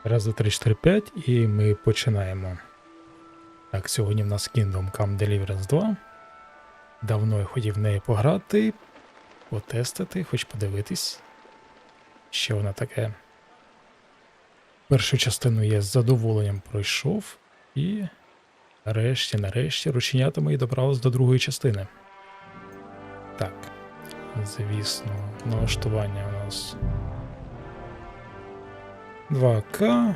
Раз, два, три, 4, 5 і ми починаємо. Так, сьогодні в нас Kingdom Come Deliverance 2. Давно я хотів в неї пограти, потестити, хоч подивитись, що вона таке. Першу частину я з задоволенням пройшов і нарешті рученята мої добрались до другої частини. Так, звісно, налаштування у нас 2К.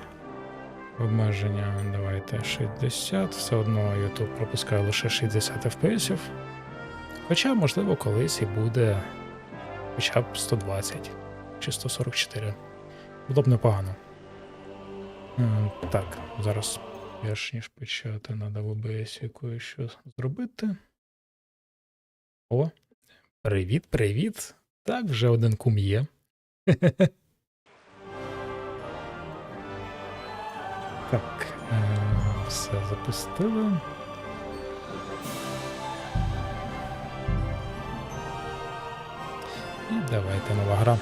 Обмеження, давайте 60, все одно YouTube пропускає лише 60 FPS. Хоча, можливо, колись і буде хоча б 120 чи 144. Було б непогано. Так, зараз, перш ніж почати, треба в OBS кое-що зробити. О, привіт. Так, вже один кум є. Так, все запустили. І давайте нова гра.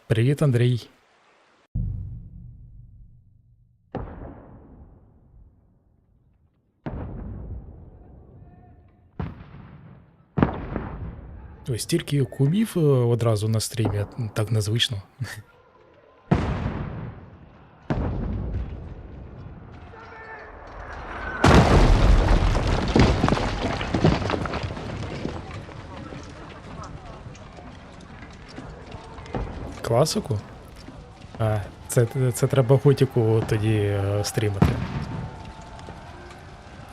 Привіт, Андрій. Ось стільки кумів одразу на стрімі, так незвично. Класику? А, це треба готіку тоді стрімити.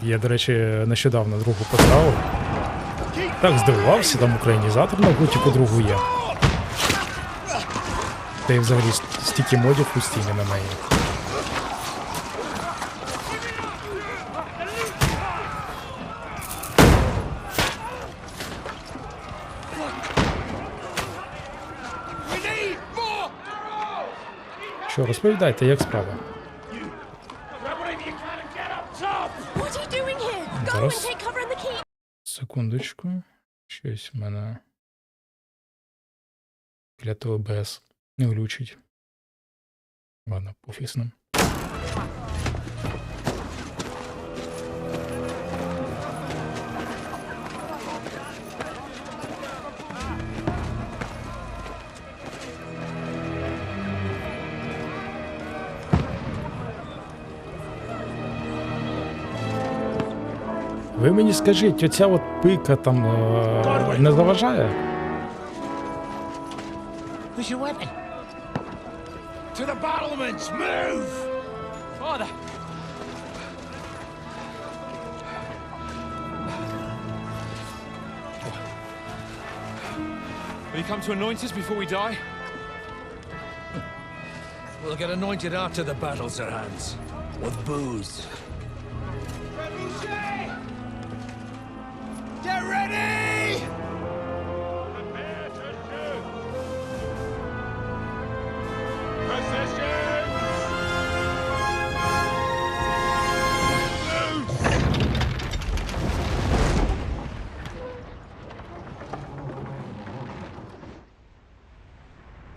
Я, до речі, нещодавно другу поставив. Так здивувався, там українізатор на готіку другу є. Та й взагалі стільки модів у стімі на неї. Що, розповідайте, як справа? Зараз. Секундочку. Щось в мене клятий ОБС не глючить. Ладно, пофіг з ним. Ви мені скажіть, оця от пика там не заважає? Where's your weapon? To the battlements! Move! Father! Will you come to anoint us before we die? We'll get anointed after the battles are hands. With booze. Get ready! Prepare to shoot! Positions!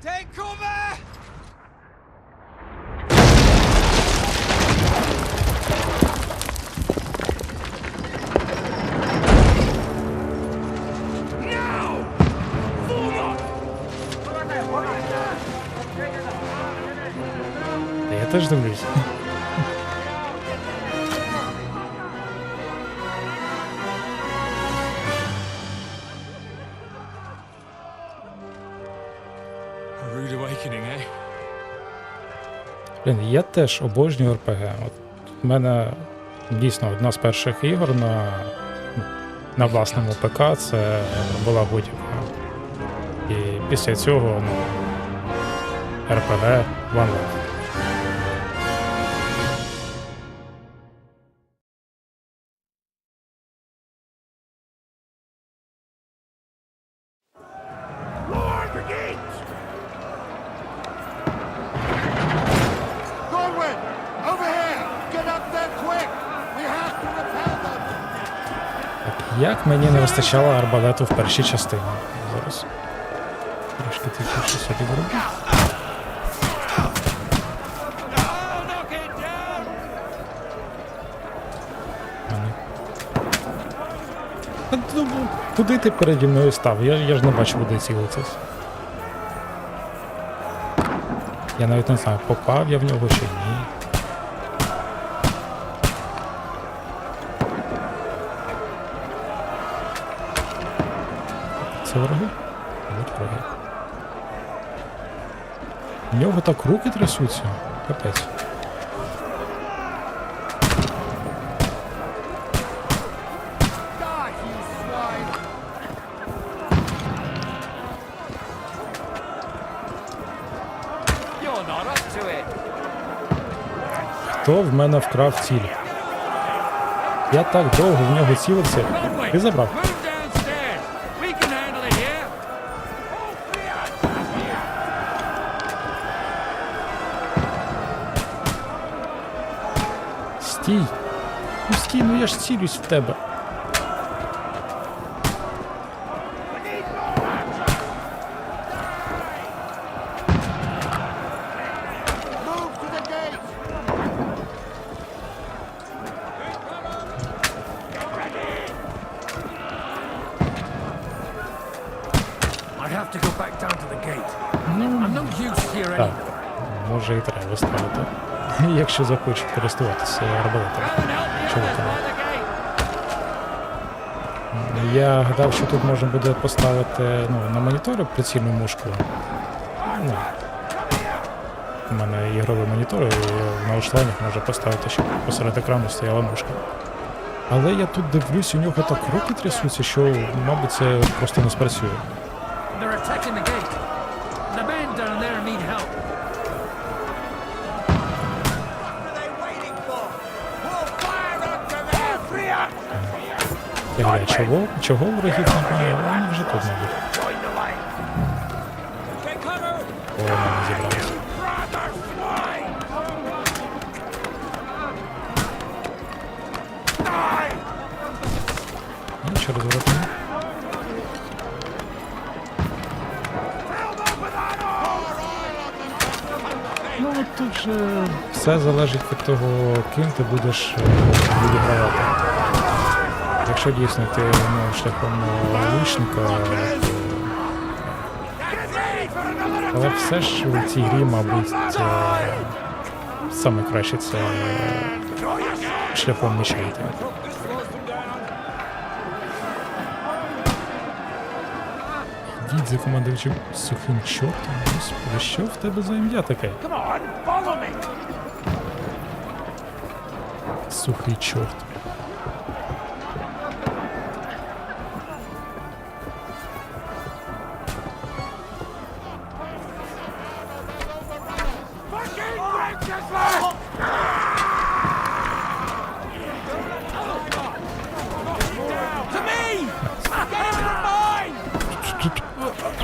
Take cover! Я теж дивлюсь. Блін, я теж обожнюю РПГ. От в мене дійсно одна з перших ігор на власному ПК це була готіка. І після цього, РПГ One Love. Over here! Get up there quick! We have to repel them! Як мені не вистачало арбалету в першій частині. Зараз. Трошки тихіше собі зроблю. Куди ти переді мною став? Я ж не бачу, куди цілитись. Я навіть не знаю, попав я в нього чи ні. Це вороги? От вороги. В нього так руки трясуться. Капець. Хто в мене вкрав ціль? Я так довго в нього цілився. Ти забрав? Стій! Ну стій, ну я ж цілюсь в тебе. Так, може і треба ставити. Якщо захочу користуватися арбалетом. Я гадав, що тут можна буде поставити на монітори прицільну мушку. У мене ігровий монітор, і в налаштуваннях можна поставити, щоб посеред екрану стояла мушка. Але я тут дивлюсь, у нього так руки трясуться, що, мабуть, це просто не спрацює. Я говорю, чого ворогів немає? Вони вже тут, мабуть. О, мене зібралися. Ну, ще розворотимо. Ну, тут же все залежить від того, ким ти будеш відігравати. Якщо дійсно ти шляхом лучника, але все ж у цій грі, мабуть, саме краще це шляхом меча йти. Дід за командувачем сухим чортом, господи, що в тебе за ім'я таке? Сухий чорт.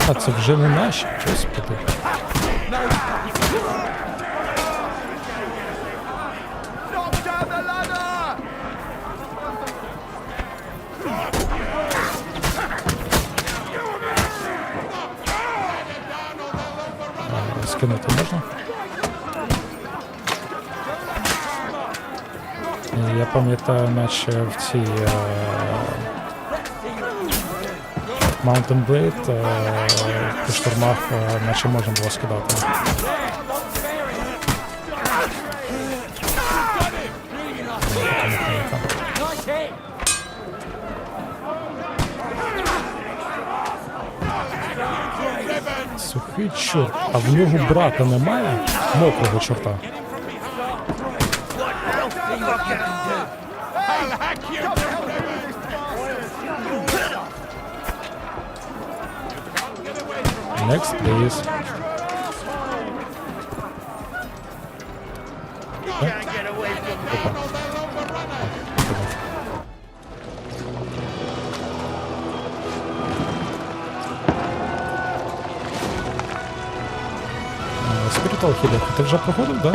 А це вже не наші, господи. Скинути можна? Я пам'ятаю, наче в цій Mountain Blade по штурмах наче можна було скидати. Сухий чорт, а в нього брата немає? Мокрого чорта. Next, please. Spiritual Healer, ти вже проходив, да?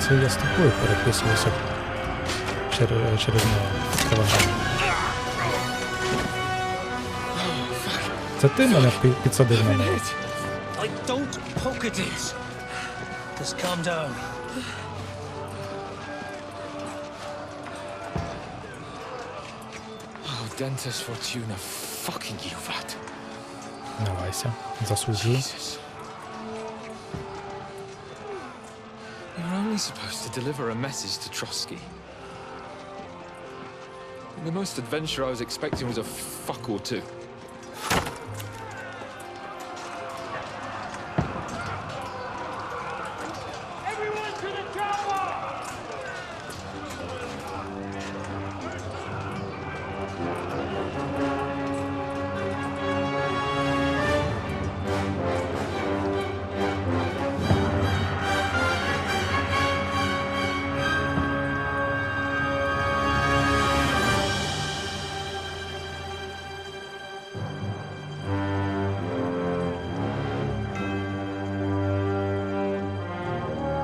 це я з тобою переписувався через телеграм. Це ти мене підсадив на неї? I don't poke at it. Just calm down. Oh, Dentes Fortuna, fucking you, vat. Давайся, засуджую. Jesus. You were only supposed to deliver a message to Trotsky. The most adventure I was expecting was a fuck or two.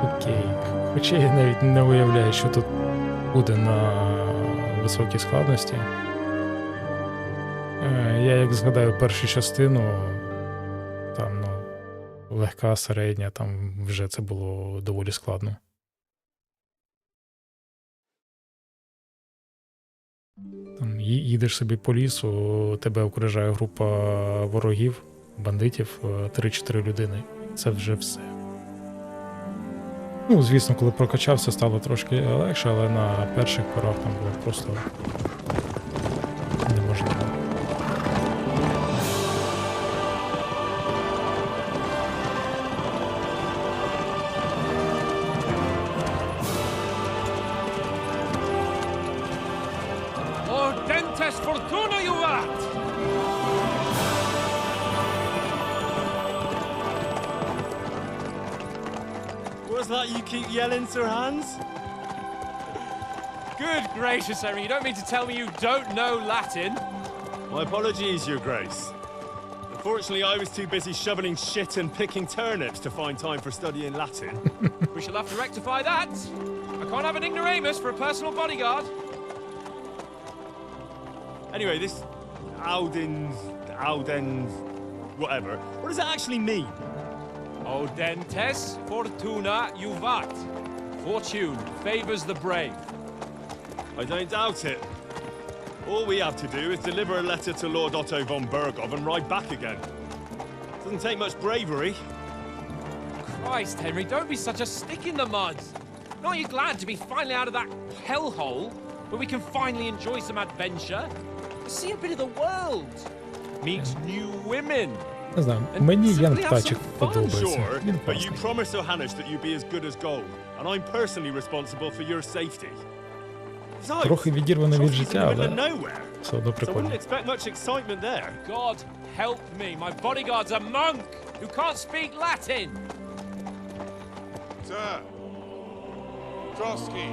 Окей. Хоча я навіть не уявляю, що тут буде на високій складності. Я як згадаю першу частину, там, ну, легка, середня, там вже це було доволі складно. Там їдеш собі по лісу, тебе окружає група ворогів, бандитів, 3-4 людини. Це вже все. Ну, звісно, коли прокачався, стало трошки легше, але на перших порах там було просто неможливо. Oh, Dentes Fortuna, you vat! What's that you keep yelling, Sir Hans? Good gracious, Henry, you don't mean to tell me you don't know Latin? My apologies, Your Grace. Unfortunately, I was too busy shoveling shit and picking turnips to find time for studying Latin. We shall have to rectify that. I can't have an ignoramus for a personal bodyguard. Anyway, this Auden, whatever. What does that actually mean? Audentes fortuna juvat. Fortune favors the brave. I don't doubt it. All we have to do is deliver a letter to Lord Otto von Bergov and ride back again. Doesn't take much bravery. Christ, Henry, don't be such a stick in the mud. Aren't you glad to be finally out of that hellhole where we can finally enjoy some adventure? See a bit of the world. Meet new women. Не знаю, мені Ян Птачик подобається. Sure, Він but you класний. promised Johannes that you'd be as good as gold, and I'm personally responsible for your safety. Besides, Трохи відірвано від Trotsky's in життя, the middle of але nowhere, все одно so I прикольно. wouldn't expect much excitement there. God help me, my bodyguard's a monk who can't speak Latin. Sir! Trotsky!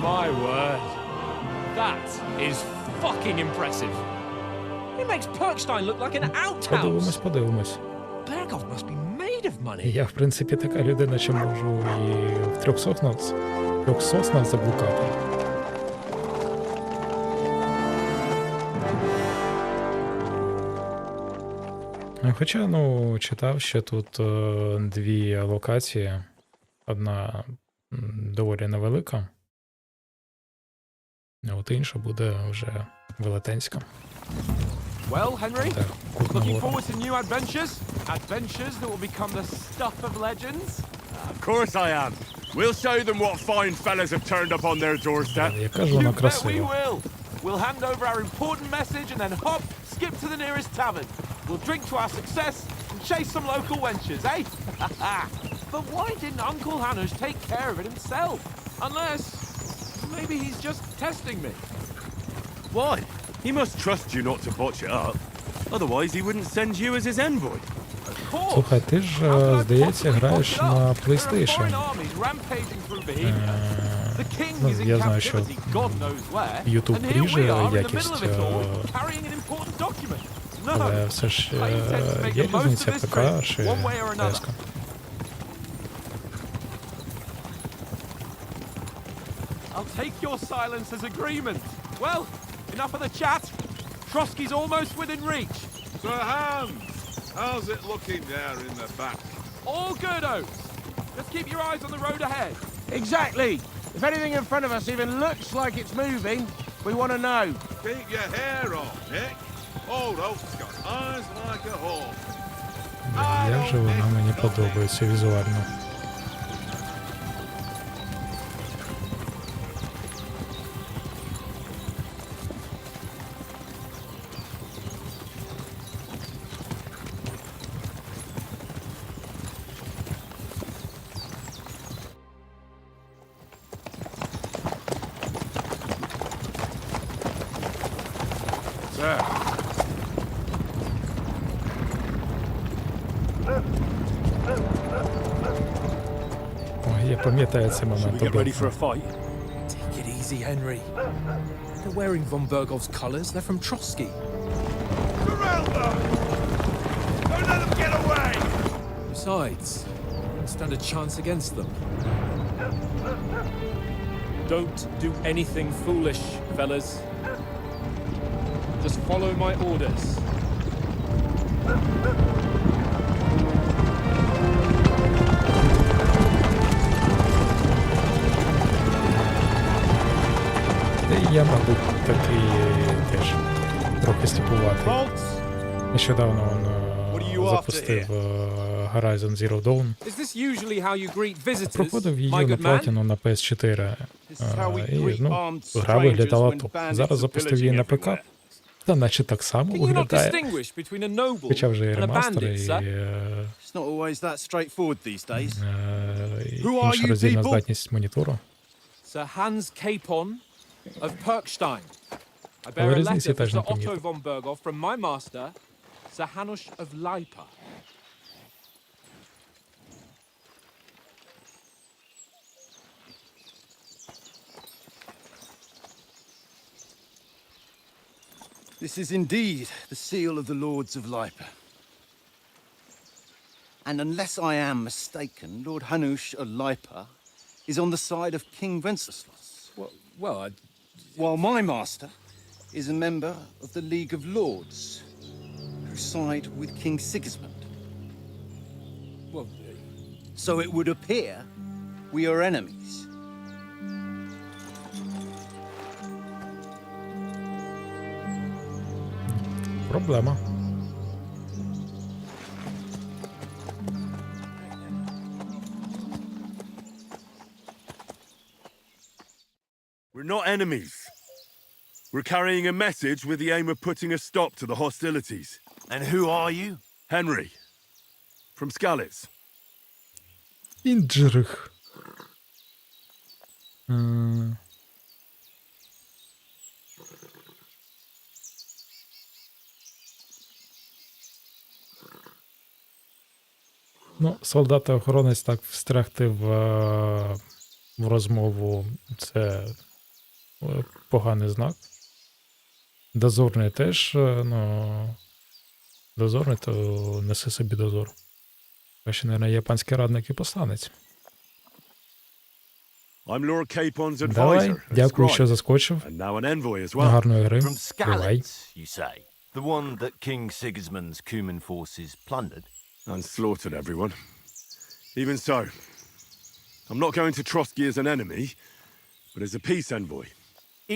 My word. That is fucking impressive. It makes Perkstein look like an outhouse. Подивимось. Bergov must be made of money. Я, в принципі, така людина, що можу і в 300 соснах заблукати. Хоча, ну, читав, що тут дві локації. Одна доволі невелика, а от інша буде вже велетенська. Well, Henry, Так, Куртна looking гора. forward to new adventures? Adventures that will become the stuff of legends? Of course I am. We'll show them what fine fellas have turned up on their doorstep. Яка ж вона You bet we красива. will. We'll hand over our important message and then hop, skip to the nearest tavern. We'll drink to our success and chase some local wenches, eh? But why didn't Uncle Hannes take care of it himself? Unless, maybe he's just testing me. Why? He must trust you not to botch it up. Otherwise, he wouldn't send you as his envoy. Слухай, ти ж, здається, граєш на PlayStation. Ну, я знаю, що YouTube ріже якість, але все ж є різниця ПК чи PS. I'll take your silence as agreement. Well, enough of the chat. Trotsky's almost within reach. Sir Hans, how's it looking there in the back? All good, Oates. Just keep your eyes on the road ahead. Exactly. If anything in front of us even looks like it's moving, we want to know. Keep your hair on, Nick. Old Oak's got eyes like a hawk. Як же вона мені подобається візуально. Ой, я пам'ятаю цей момент. Get ready for a добре. fight. Take it easy, Henry. They're wearing von Berghoff's colours. They're from Trotsky. Surround them! Don't let them get away! Besides, you don't stand a chance against them. Don't do anything foolish, fellas. Just follow my orders. Я, мабуть, такий теж трохи сліпуватий. Нещодавно він запустив Horizon Zero Dawn. Is this usually how you greet visitors, Проходив my її на good man? платіну на PS4. І, ну, гра виглядала топ. Зараз запустив її на ПК. Та наче так само Can you not виглядає. distinguish between a noble Хоча вже і and a ремастер, bandit, і, sir? It's not always that straightforward these days. і Who are інша you роздільна people? здатність монітору. Sir Hans Capon of Perkstein. I Але bear a різниці letter for теж не Sir Otto помітив. von Berghoff from my master, Sir Hanush of Lipa. This is indeed the seal of the Lords of Lipa. And unless I am mistaken, Lord Hanush of Lipa is on the side of King Wenceslas, Well, while my master is a member of the League of Lords, who side with King Sigismund. well, So it would appear we are enemies. Проблема. We're not enemies. We're carrying a message with the aim of putting a stop to the hostilities. And who are you? Henry. From Skalitz. Індржих. Ну, солдат-охоронець так встрягти в розмову – це поганий знак. Дозорний теж, ну, дозорний, то неси собі дозор. Краще, мабуть, японський радник і посланець. I'm Lord Capon's advisor. Давай, and дякую, scribe, що заскочив. and now an envoy as well. Гарної гри. From Бувай. Skalitz, you say? The one that King Sigismund's Cuman forces plundered? And slaughtered everyone. Even so, I'm not going to Trotsky as an enemy, but as a peace envoy.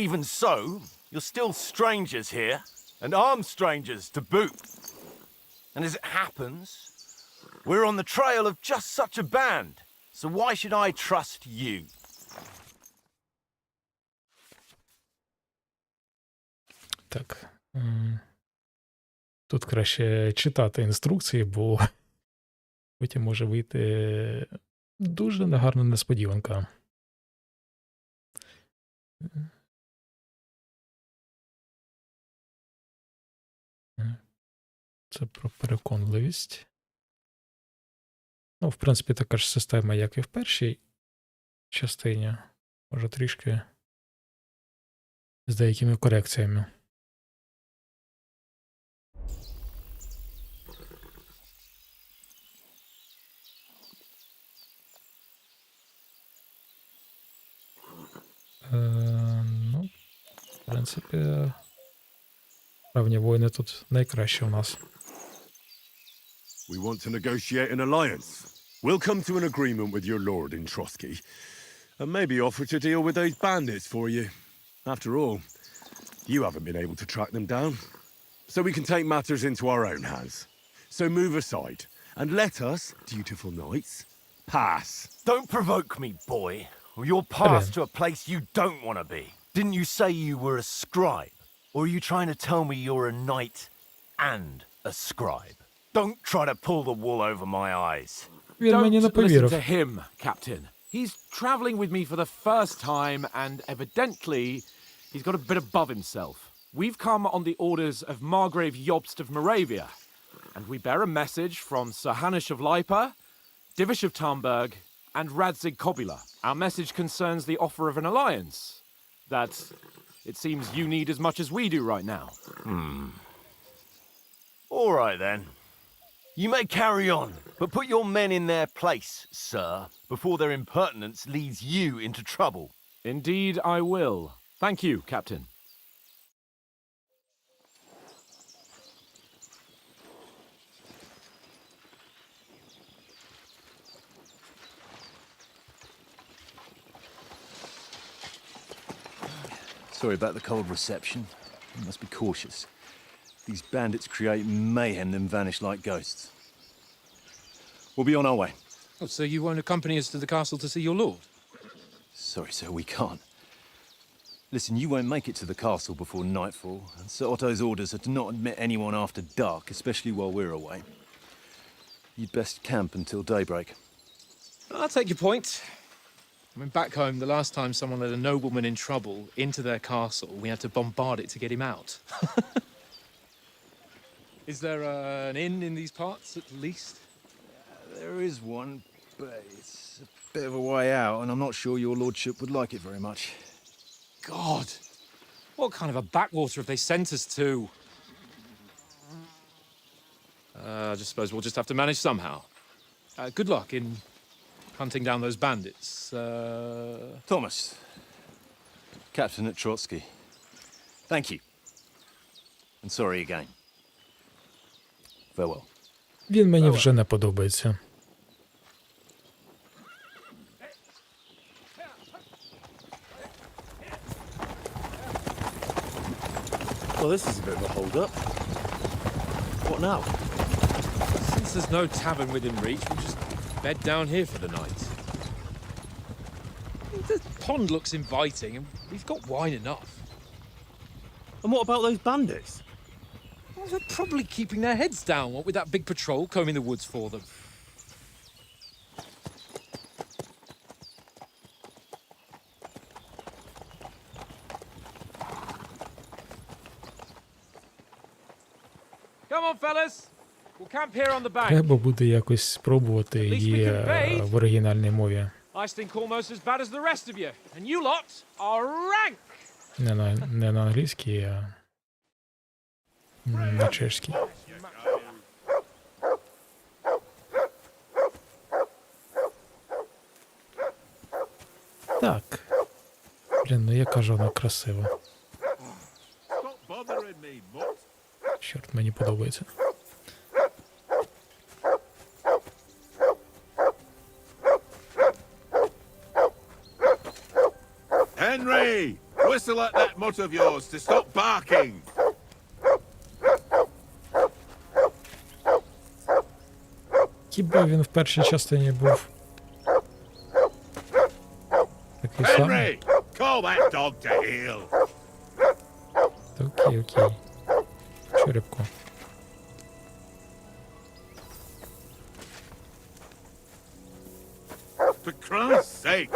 Even so, you're still strangers here, and armed strangers to boot. And as it happens, we're on the trail of just such a band, so why should I trust you? Так. Тут краще читати інструкції, бо потім може вийти дуже негарна несподіванка. Це про переконливість. Ну, в принципі, така ж система, як і в першій частині. Може, трішки з деякими корекціями. Ну, в принципі, справжні воїни тут найкраще у нас. We want to negotiate an alliance. We'll come to an agreement with your lord in Trotsky, and maybe offer to deal with those bandits for you. After all, you haven't been able to track them down, so we can take matters into our own hands. So move aside, and let us, dutiful knights, pass. Don't provoke me, boy, or you'll pass to a place you don't want to be. Didn't you say you were a scribe? Or are you trying to tell me you're a knight and a scribe? Don't try to pull the wool over my eyes. Він мені не Don't listen повірив. to him, Captain. He's traveling with me for the first time, and evidently, he's got a bit above himself. We've come on the orders of Margrave Jobst of Moravia, and we bear a message from Sir Hanush of Lipa, Divish of Tarnberg, and Radzig Kobula. Our message concerns the offer of an alliance that it seems you need as much as we do right now. All right, then. You may carry on, but put your men in their place, sir, before their impertinence leads you into trouble. Indeed, I will. Thank you, Captain. Sorry about the cold reception. You must be cautious. These bandits create mayhem, then vanish like ghosts. We'll be on our way. Oh, so you won't accompany us to the castle to see your lord? Sorry, sir, we can't. Listen, you won't make it to the castle before nightfall, and Sir Otto's orders are to not admit anyone after dark, especially while we're away. You'd best camp until daybreak. I'll take your point. I mean, back home, the last time someone let a nobleman in trouble into their castle, we had to bombard it to get him out. Is there an inn in these parts, at least? There is one, but it's a bit of a way out, and I'm not sure your lordship would like it very much. God! What kind of a backwater have they sent us to? I just suppose we'll just have to manage somehow. Good luck in hunting down those bandits. Thomas, captain at Trotsky. Thank you. And sorry again. Farewell. Він мені вже не подобається. Well, this is a bit of a hold-up. What now? Since there's no tavern within reach, we'll just bed down here for the night. The pond looks inviting, and we've got wine enough. And what about those bandits? Well, they're probably keeping their heads down, what with that big patrol combing the woods for them. Come on, fellas. We'll camp here on the bank. Треба буде якось спробувати її в оригінальній мові. I stink almost as bad as the rest of you, and you lot are rank. Не на англійській, а на чешській. Так. Блін, ну яка ж вона красива. Stop bothering me, mutt. Чорт, мені подобається. Henry! Whistle at that mutt of yours to stop barking! Хіба він в першій частині був такий самий? Henry! Call that dog to heel! Окей, окей. Черепко. For Christ's sake!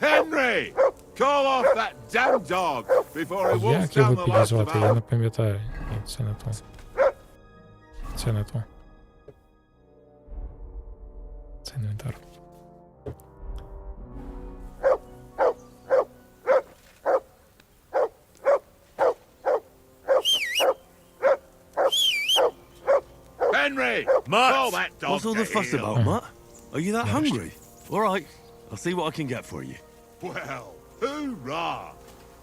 Henry! Call off that damn dog before he walks Як down його the last of підізвати? Я не our... пам'ятаю. Ні, це не то. Це не то. Це інвентар. Henry! Mutt! Call that dog What's all the to fuss heel. about, Mutt? Are you that Naрешті. hungry? All right, I'll see what I can get for you. Well, hoorah!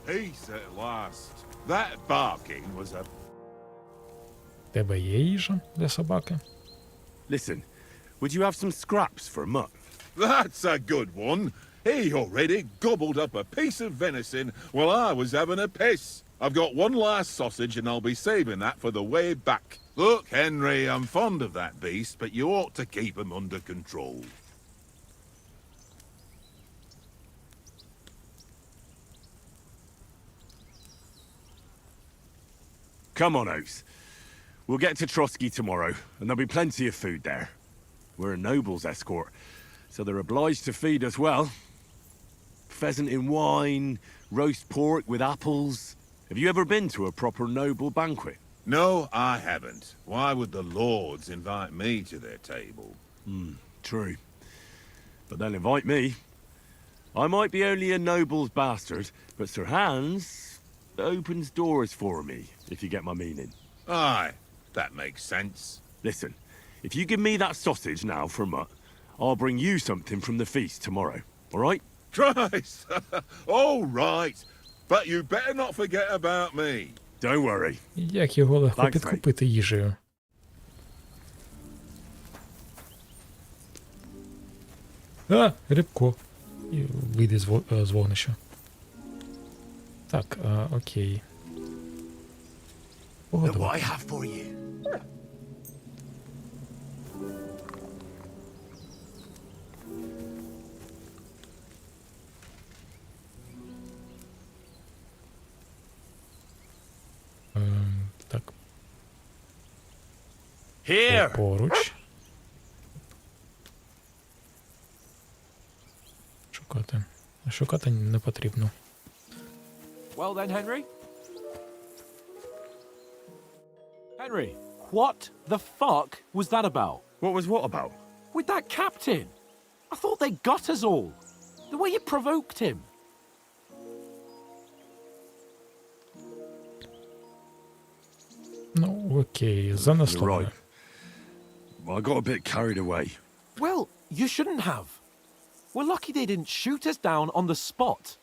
Peace at last. That barking was a... Тебе є їжа для собаки? Listen, would you have some scraps for Mutt? That's a good one. He already gobbled up a piece of venison while I was having a piss. I've got one last sausage and I'll be saving that for the way back. Look, Henry, I'm fond of that beast, but you ought to keep him under control. Come on, Oates. We'll get to Trotsky tomorrow, and there'll be plenty of food there. We're a noble's escort, so they're obliged to feed us well. Pheasant in wine, roast pork with apples. Have you ever been to a proper noble banquet? No, I haven't. Why would the lords invite me to their table? True. But they'll invite me. I might be only a noble's bastard, but Sir Hans opens doors for me, if you get my meaning. Aye, that makes sense. Listen, if you give me that sausage now for Mutt, I'll bring you something from the feast tomorrow, all right? Christ! All right, but you better not forget about me. Don't worry. Як його легко Thanks, підкупити їжею? А, рибко. І вийде з вогнища. Так, окей. Look what I Погодувати. have for you. Так, Here! поруч. Шукати. Шукати не потрібно. Well then, Henry? Henry, what the fuck was that about? What was what about? With that captain? I thought they got us all. The way you provoked him. Ну, окей, занесло. You're мене. right. I got a bit carried away. Well, you shouldn't have. We're lucky they didn't shoot us down on the spot.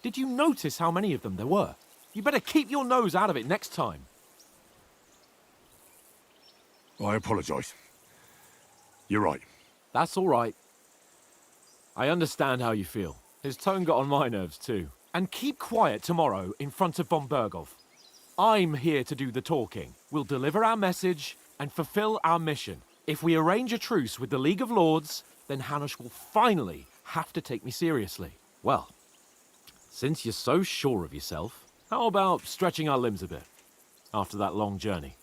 Did you notice how many of them there were? You better keep your nose out of it next time. I apologise. You're right. That's all right. I understand how you feel. His tone got on my nerves too. And keep quiet tomorrow in front of von Berghoff. I'm here to do the talking. We'll deliver our message and fulfill our mission. If we arrange a truce with the League of Lords, then Hanush will finally have to take me seriously. Well, since you're so sure of yourself, how about stretching our limbs a bit after that long journey?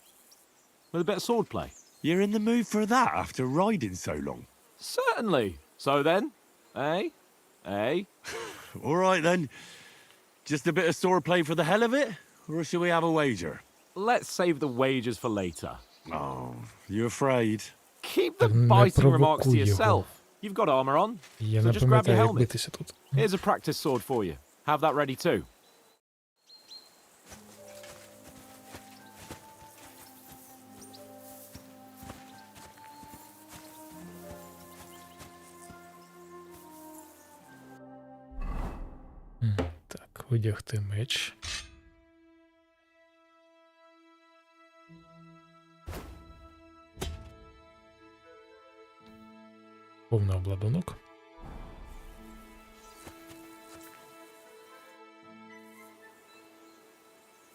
With a bit of swordplay. You're in the mood for that after riding so long. Certainly. So then, eh? Eh? All right then. Just a bit of swordplay for the hell of it? Or shall we have a wager? Let's save the wagers for later. Oh, you afraid? Keep the Не biting remarks to провокуй його. yourself. You've got armor on, Я so не just grab your пам'ятаю, як helmet. битися тут. Here's a practice sword for you. Have that ready too. Так, одягти меч. Повний обладунок.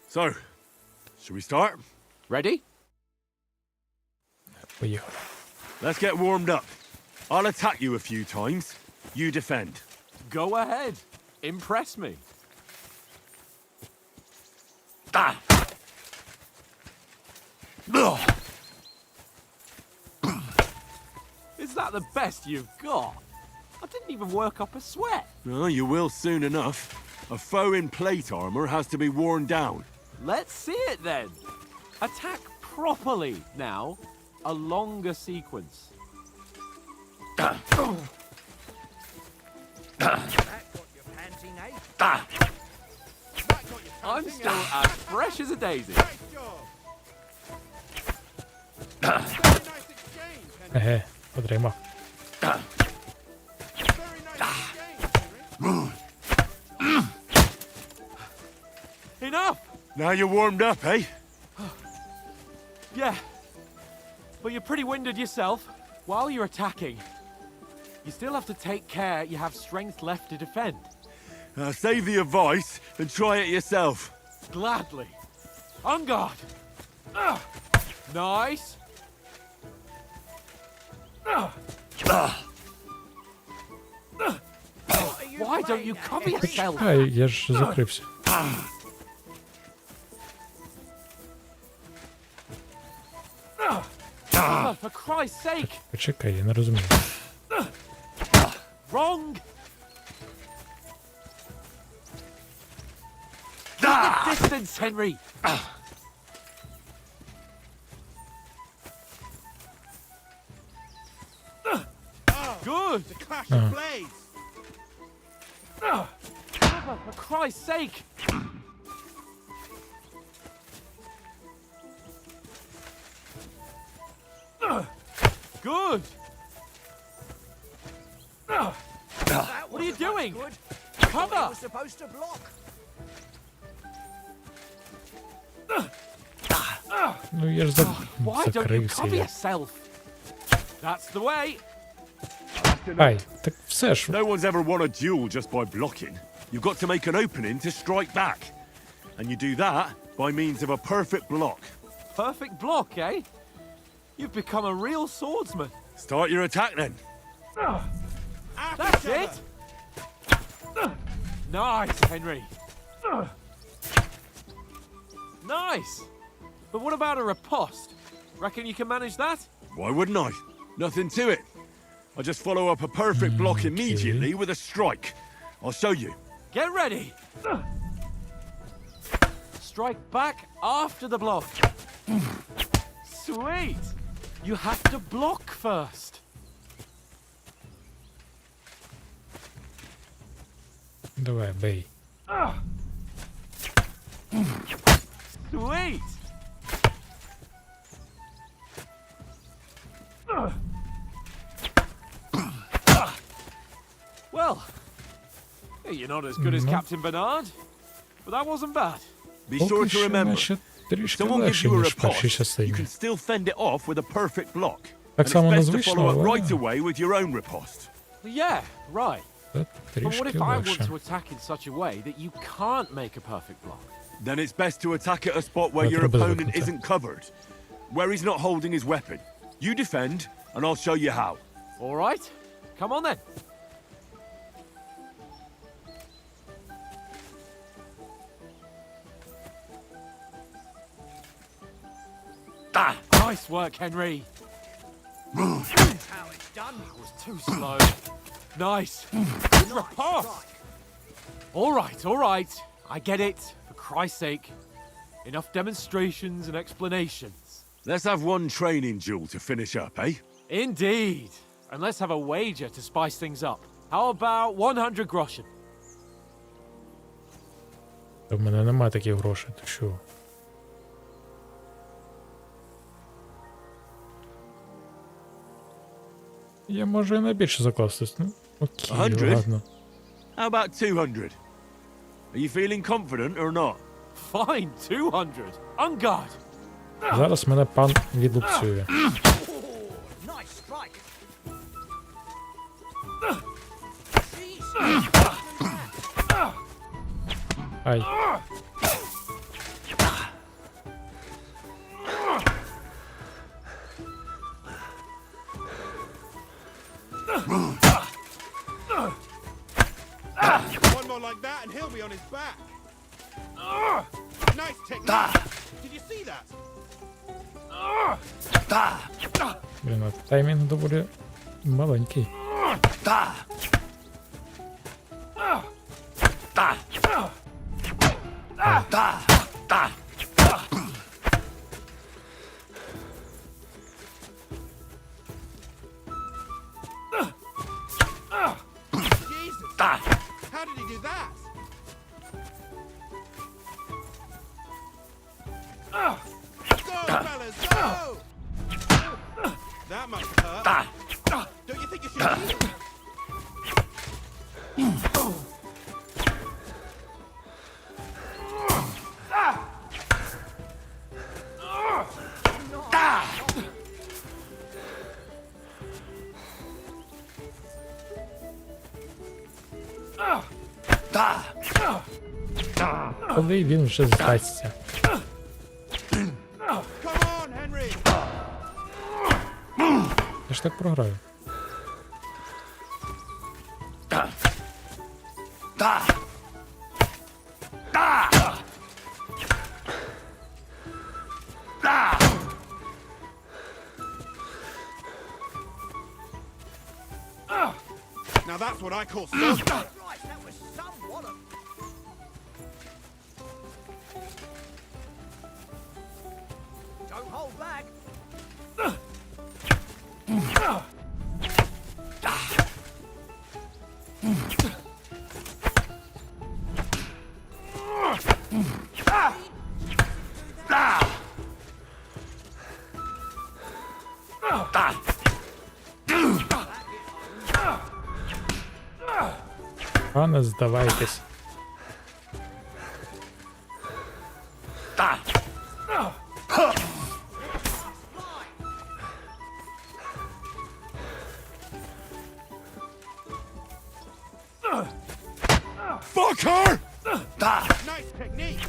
So, shall we start? Ready? Поїхали. Let's get warmed up. I'll attack you a few times. You defend. Go ahead. Impress me. Ah! Ugh. Is that the best you've got? I didn't even work up a sweat. Oh, you will soon enough. A foe in plate armor has to be worn down. Let's see it then. Attack properly now. A longer sequence. I'm still as fresh as a daisy. Еге, отримав. Enough! Now you're warmed up, eh? Yeah. But you're pretty winded yourself. While you're attacking, you still have to take care you have strength left to defend. Save the advice and try it yourself. Gladly. On guard. Nice. Why don't you cover yourself? Ай, я ж закрився. Oh, for Christ's sake! Почекай, я не розумію. Wrong! Keep the distance, Henry! Good! Clash of blades! Oh, for Christ's sake! Good! What are you doing? Cover! supposed to block. Ну я ж Why don't you закрився. cover Я. yourself? That's the way. Ай, так все ж. No one's ever won a duel just by blocking. You've got to make an opening to strike back. And you do that by means of a perfect block. Perfect block, eh? You've become a real swordsman. Start your attack then. That's it! Nice, Henry. Nice! But what about a riposte? Reckon you can manage that? Why wouldn't I? Nothing to it. I just follow up a perfect block immediately with a strike. I'll show you. Get ready! Strike back after the block. Sweet! You have to block first. Давай, бей. Sweet! Well, you're not as good as Captain Bernard, but that wasn't bad. Be sure Поки to що remember, наче трішки someone gives легше, you a ніж в першій riposte, you частині. can still fend it off with a perfect block. Так And само it's не best to follow звично, up right але away with your own riposte. Yeah, right. це But what трішки if I want легше. to attack in such a way that you can't make a perfect block? Then it's best to attack at a spot where your Треба opponent звикнути. isn't covered, where he's not holding his weapon. You defend, and I'll show you how. All right, come on then. Nice work, Henry. That's how it's done. That was too slow. Nice. Good riposte. All right. I get it. For Christ's sake. Enough demonstrations and explanations. Let's have one training duel to finish up, eh? Indeed. And let's have a wager to spice things up. How about 100 groschen? Та в мене немає таких грошей, ти що? Я можу і на більше закластись, ну окей, 100? ладно. How about 200? Are you feeling confident or not? Fine, 200. On guard. Зараз мене пан відлупцює. Nice strike. Ай. One more like that and he'll be on his back. Nice technique. Did you see that? Блін, а таймінг доволі маленький. котрий він вже здасться. Я ж так програю. Now that's what I call Don't hold back. Пане, здавайтесь. Fuck her! Nice technique.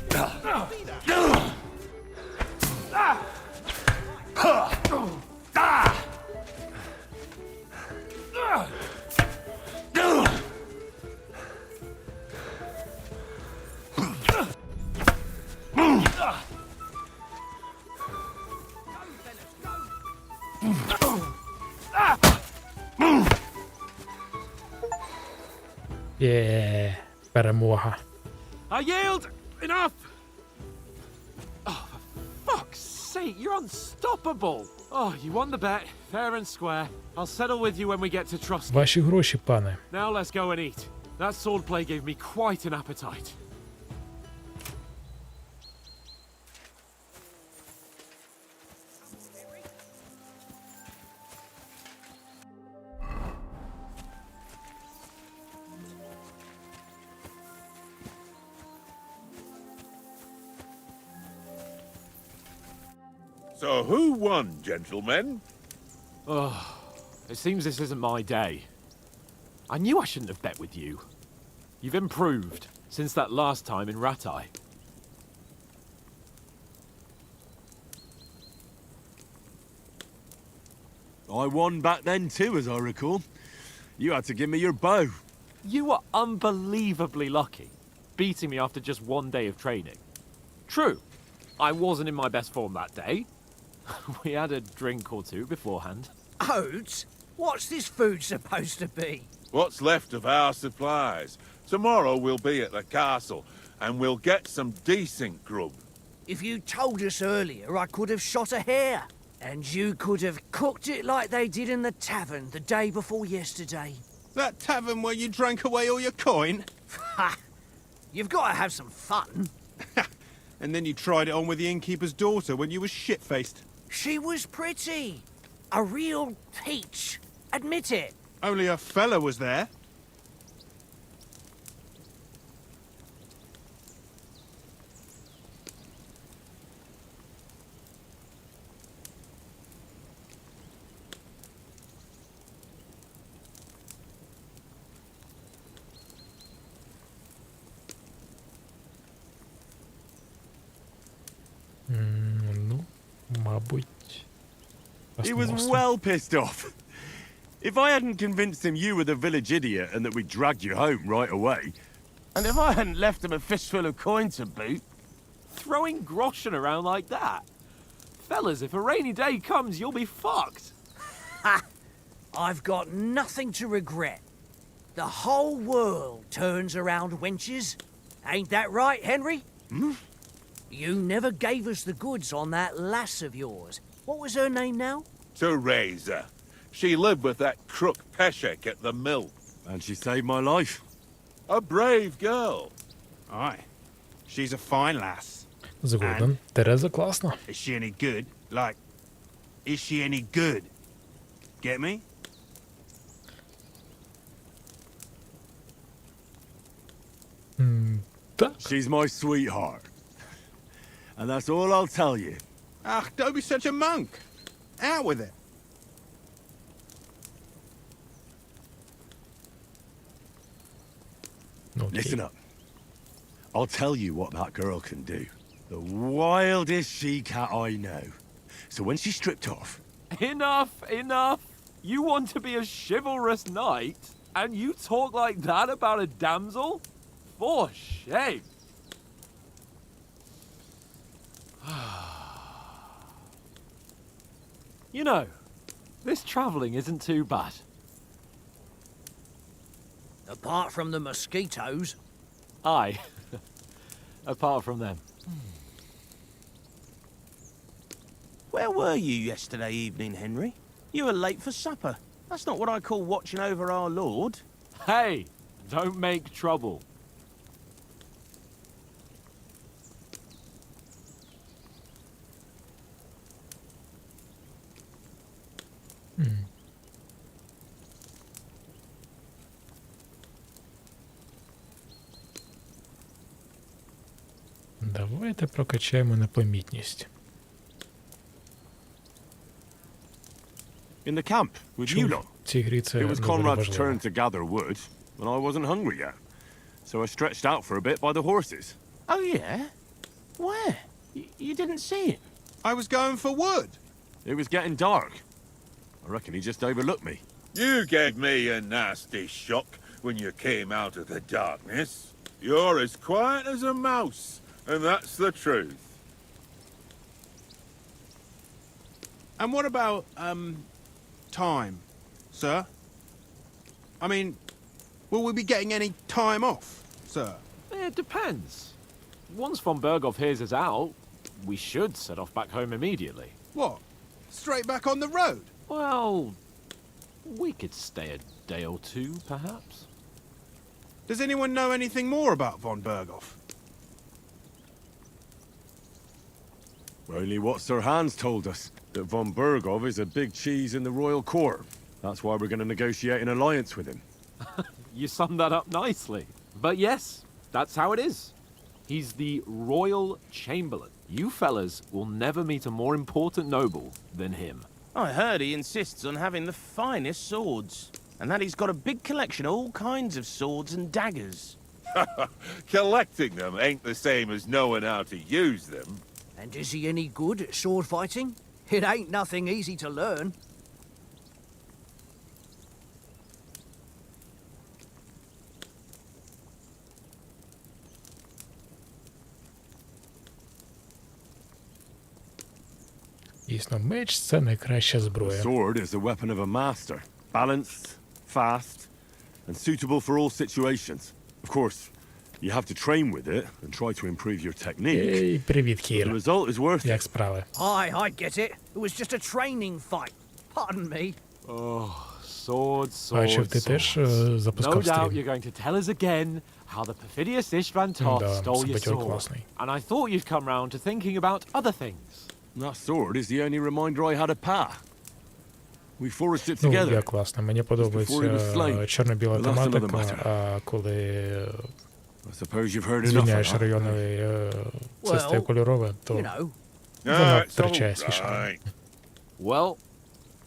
Є, перемога. I yield! Enough! Oh, for fuck's sake, you're unstoppable! Oh, you won the bet, fair and square. I'll settle with you when we get to Trust. Ваші гроші, пане. Now let's go and eat. That swordplay gave me quite an appetite. So who won, gentlemen? Oh, it seems this isn't my day. I knew I shouldn't have bet with you. You've improved since that last time in Ratai. I won back then too, as I recall. You had to give me your bow. You were unbelievably lucky, beating me after just one day of training. True, I wasn't in my best form that day. We had a drink or two beforehand. Oats? What's this food supposed to be? What's left of our supplies. Tomorrow we'll be at the castle, and we'll get some decent grub. If you told us earlier, I could have shot a hare. And you could have cooked it like they did in the tavern the day before yesterday. That tavern where you drank away all your coin? Ha! You've got to have some fun. And then you tried it on with the innkeeper's daughter when you were shit-faced. She was pretty. A real peach. Admit it. Only a fella was there. Ну, мабуть. He was well pissed off. If I hadn't convinced him you were the village idiot and that we dragged you home right away. And if I hadn't left him a fistful of coin to boot. Throwing groschen around like that? Fellas, if a rainy day comes, you'll be fucked. Ha! I've got nothing to regret. The whole world turns around wenches. Ain't that right, Henry? Hmm? You never gave us the goods on that lass of yours. What was her name now? Teresa. She lived with that crook Peshek at the mill. And she saved my life. A brave girl. Aye. She's a fine lass. Згоден. Тереза класна. Is she any good? Like, is she any good? Get me? Так. She's my sweetheart. And that's all I'll tell you. Ah, don't be such a monk. Out with it. Окей. Listen up. I'll tell you what that girl can do. The wildest she-cat I know. So when she's stripped off... Enough, enough! You want to be a chivalrous knight, and you talk like that about a damsel? For shame! You know, this travelling isn't too bad. Apart from the mosquitoes. Aye. Apart from them. Where were you yesterday evening, Henry? You were late for supper. That's not what I call watching over our Lord. Hey, don't make trouble. Давайте прокачаємо непомітність. In the camp, with you lot. В цій грі це It was доволі Conrad's важливо. turn to gather wood, and I wasn't hungry yet. So I stretched out for a bit by the horses. Oh, yeah? Where? You didn't see him? I was going for wood. It was getting dark. I reckon he just overlooked me. You gave me a nasty shock when you came out of the darkness. You're as quiet as a mouse, and that's the truth. And what about, time, sir? I mean, will we be getting any time off, sir? It depends. Once von Berghoff hears us out, we should set off back home immediately. What? Straight back on the road? Well, we could stay a day or two, perhaps. Does anyone know anything more about von Berghoff? Only what Sir Hans told us, that von Berghoff is a big cheese in the royal court. That's why we're going to negotiate an alliance with him. You summed that up nicely. But yes, that's how it is. He's the royal chamberlain. You fellas will never meet a more important noble than him. I heard he insists on having the finest swords, and that he's got a big collection of all kinds of swords and daggers. Collecting them ain't the same as knowing how to use them. And is he any good at sword fighting? It ain't nothing easy to learn. Дійсно, меч – це найкраща A зброя. sword is the weapon of a master. Balanced, fast, and suitable for all situations. Of course, you have to train with it and try to improve your technique. Ей, привіт, The Кір. result is worth it. Як справи? I get it. It was just a training fight. Pardon me. Swords, Бачив, ти swords, теж swords. запускав No doubt стрім. you're going to tell us again how the perfidious Istvan Toth Да, stole your саботер sword. класний. And I thought you'd come round to thinking about other things. That sword is the only reminder I had of Pa. We forged it Ну, together. я класно. Мені подобається чорно-біла тематика, а коли I suppose you've heard enough of звільняєш that. райони, це стає кольорове, то You know. вона It's втрачає all свій шарм. right. Well,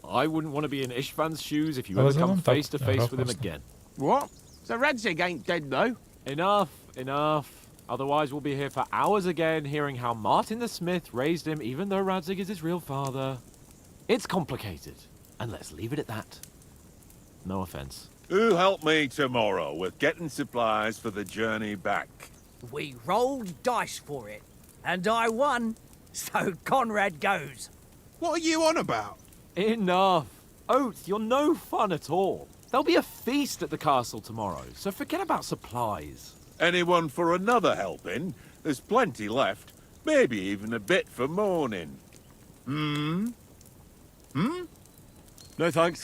I wouldn't want to be in Istvan's shoes if you Але ever come загалом так, face to face with him класно. again. What? So Radzig ain't dead, though? Enough. Otherwise we'll be here for hours again hearing how Martin the Smith raised him even though Radzig is his real father. It's complicated. And let's leave it at that. No offense. Who'll help me tomorrow with getting supplies for the journey back? We rolled dice for it. And I won. So Conrad goes. What are you on about? Enough. Oath, you're no fun at all. There'll be a feast at the castle tomorrow, so forget about supplies. Anyone for another helping? There's plenty left. Maybe even a bit for morning. No thanks.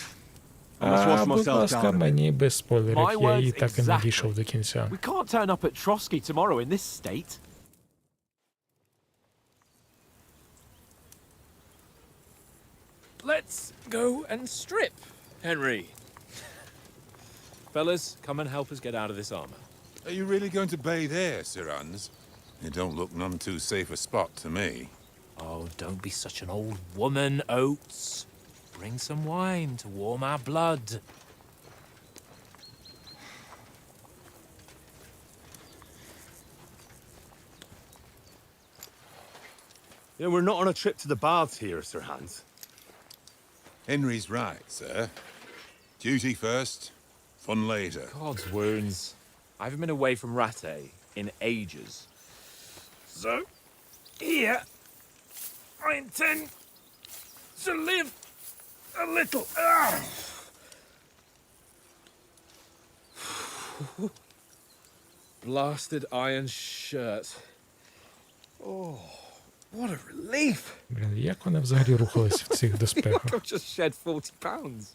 I must wash Будь myself ласка, down a bit. мені без спойлерів, My я words і так і не дійшов exactly. до кінця. We can't turn up at Trotsky tomorrow in this state. Let's go and strip, Henry. Fellas, come and help us get out of this armor. Are you really going to bathe here, Sir Hans? It don't look none too safe a spot to me. Oh, don't be such an old woman, Oates. Bring some wine to warm our blood. Yeah, we're not on a trip to the baths here, Sir Hans. Henry's right, sir. Duty first, fun later. God's wounds. I haven't been away from Rattay in ages. So, here, I intend to live a little. Blasted iron shirt. Oh, what a relief! Блін, як вони взагалі рухались в цих доспехах? I've just shed 40 pounds.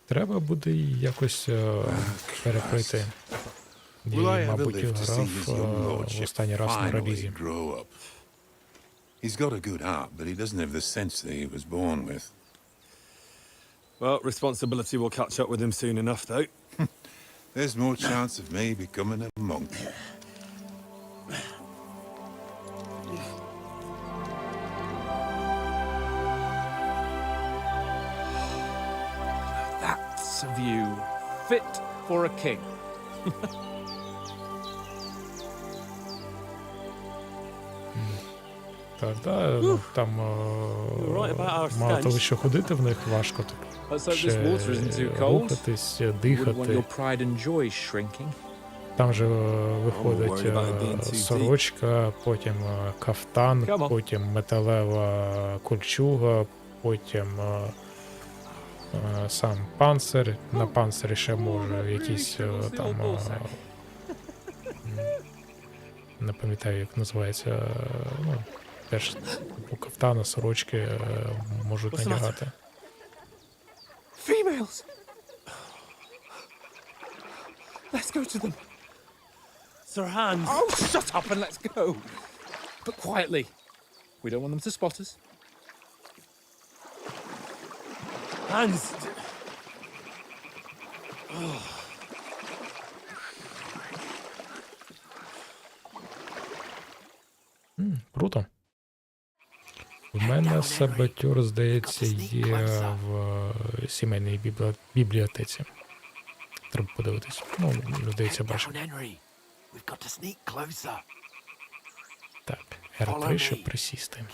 Треба буде її якось переприти. Will I І, ever мабуть, live to see грав his young в lordship останній раз на finally релізі. grow up? He's got a good heart, but he doesn't have the sense that he was born with. Well, responsibility will catch up with him soon enough, though. There's more chance of me becoming a monk. That's a view fit for a king. Так, да, ну, там right about our мало того, stench. що ходити в них важко, Let's так hope this water isn't too ще cold. рухатись, Wouldn't want дихати. your pride and joy shrinking. Там же виходить worried about it being too deep. сорочка, потім кафтан, Come on. потім металева кольчуга, потім сам панцир. На панцирі ще може якісь там... Не пам'ятаю, як називається. Ну, теж у кафтана, сорочки можуть надягати. Females! Let's go to them. Sir Hans! Oh, shut up and let's go. But quietly. We don't want them to spot us. Hans! Круто. У мене саботюр, здається, є в сімейній бібліотеці. Треба подивитись. Ну, людей це бачив. Так, R3, щоб присісти.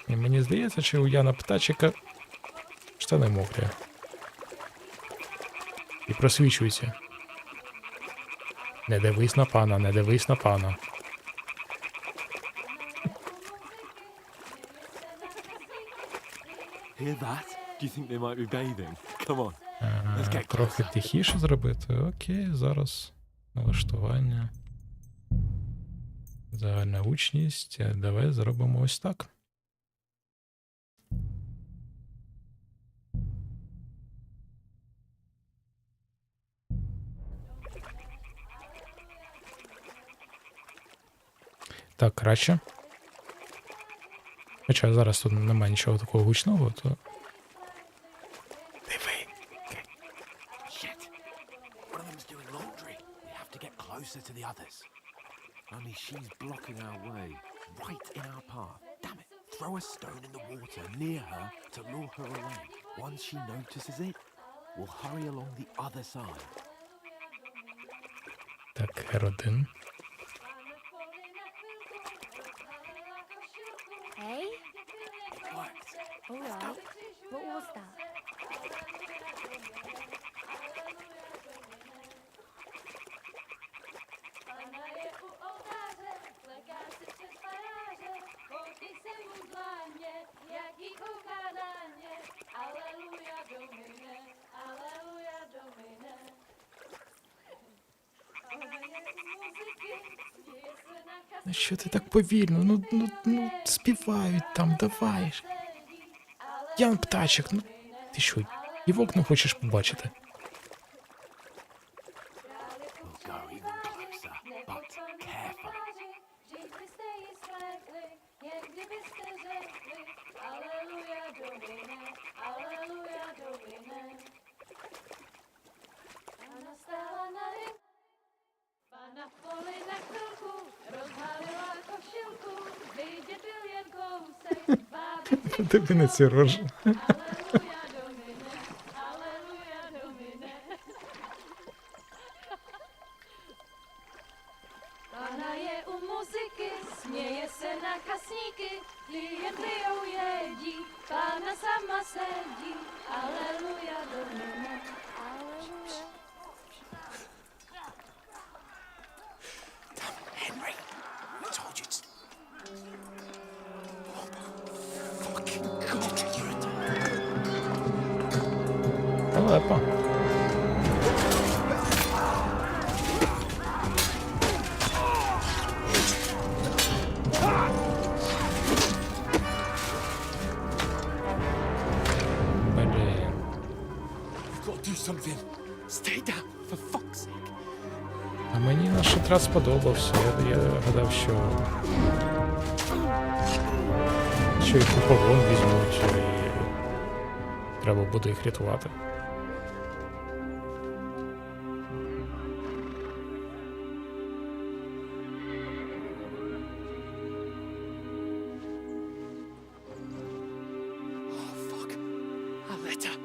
І мені здається, чи у Яна Птачика штани мокрі. І просвічуються. Не дивись на пана, не дивись на пана. Hear that? Do you think they might be bathing? Come on. Трохи тихіше зробити. Окей, зараз налаштування. Загальна гучність. Давай зробимо ось так. Так, краще. Хоча зараз тут немає нічого такого гучного, то... Диви. Shit. One of them's doing laundry. We have to get closer to the others. Only she's blocking our way, right in our path. Damn it. Throw a stone in the water near her to lure her away. Once she notices it, we'll hurry along the other side. Так, R1. Hey? Alright. What was that? Ну що ти так повільно? Ну, співають там, давай. Ян Птачик, ну ти що, і в окно хочеш побачити? We'll go even closer, but carefully. Тобі не ці рожі. Pana je u muzyky, směje se na kasníky, klienty ją jedí, Pana sama sedí, aleluja do mene, aleluja. Henry, I told you to... Fucking God, you're a... Телепа. Блін. You've got to do something. Stay down, for fuck's sake. А мені наш отряд сподобався. Я гадав, що їх у полон візьмуть і треба буде їх рятувати. Oh, fuck. A letter.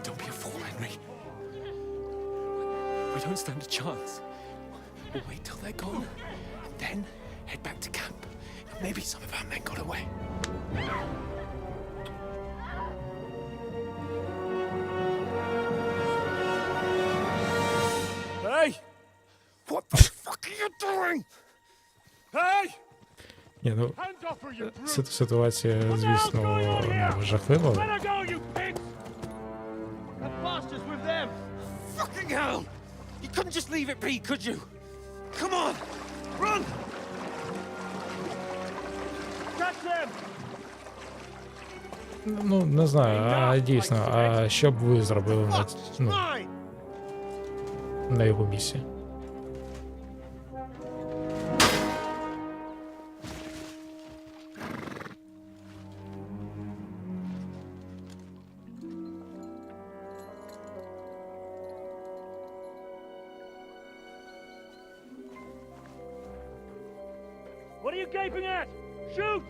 Don't be a fool, Henry. We don't stand a chance. We'll wait till they're gone, and then head back to camp. Maybe some of our men got away. Hey! What the fuck are you doing? Hey! Ні, ну, ситуація, звісно, жахлива. Let her go, you pigs! That bastard's with them! Fucking hell! You couldn't just leave it be, could you? Come on! Run! Catch them! Ну, не знаю, а дійсно, а що б ви зробили на його місці? What are you gaping at? Shoot!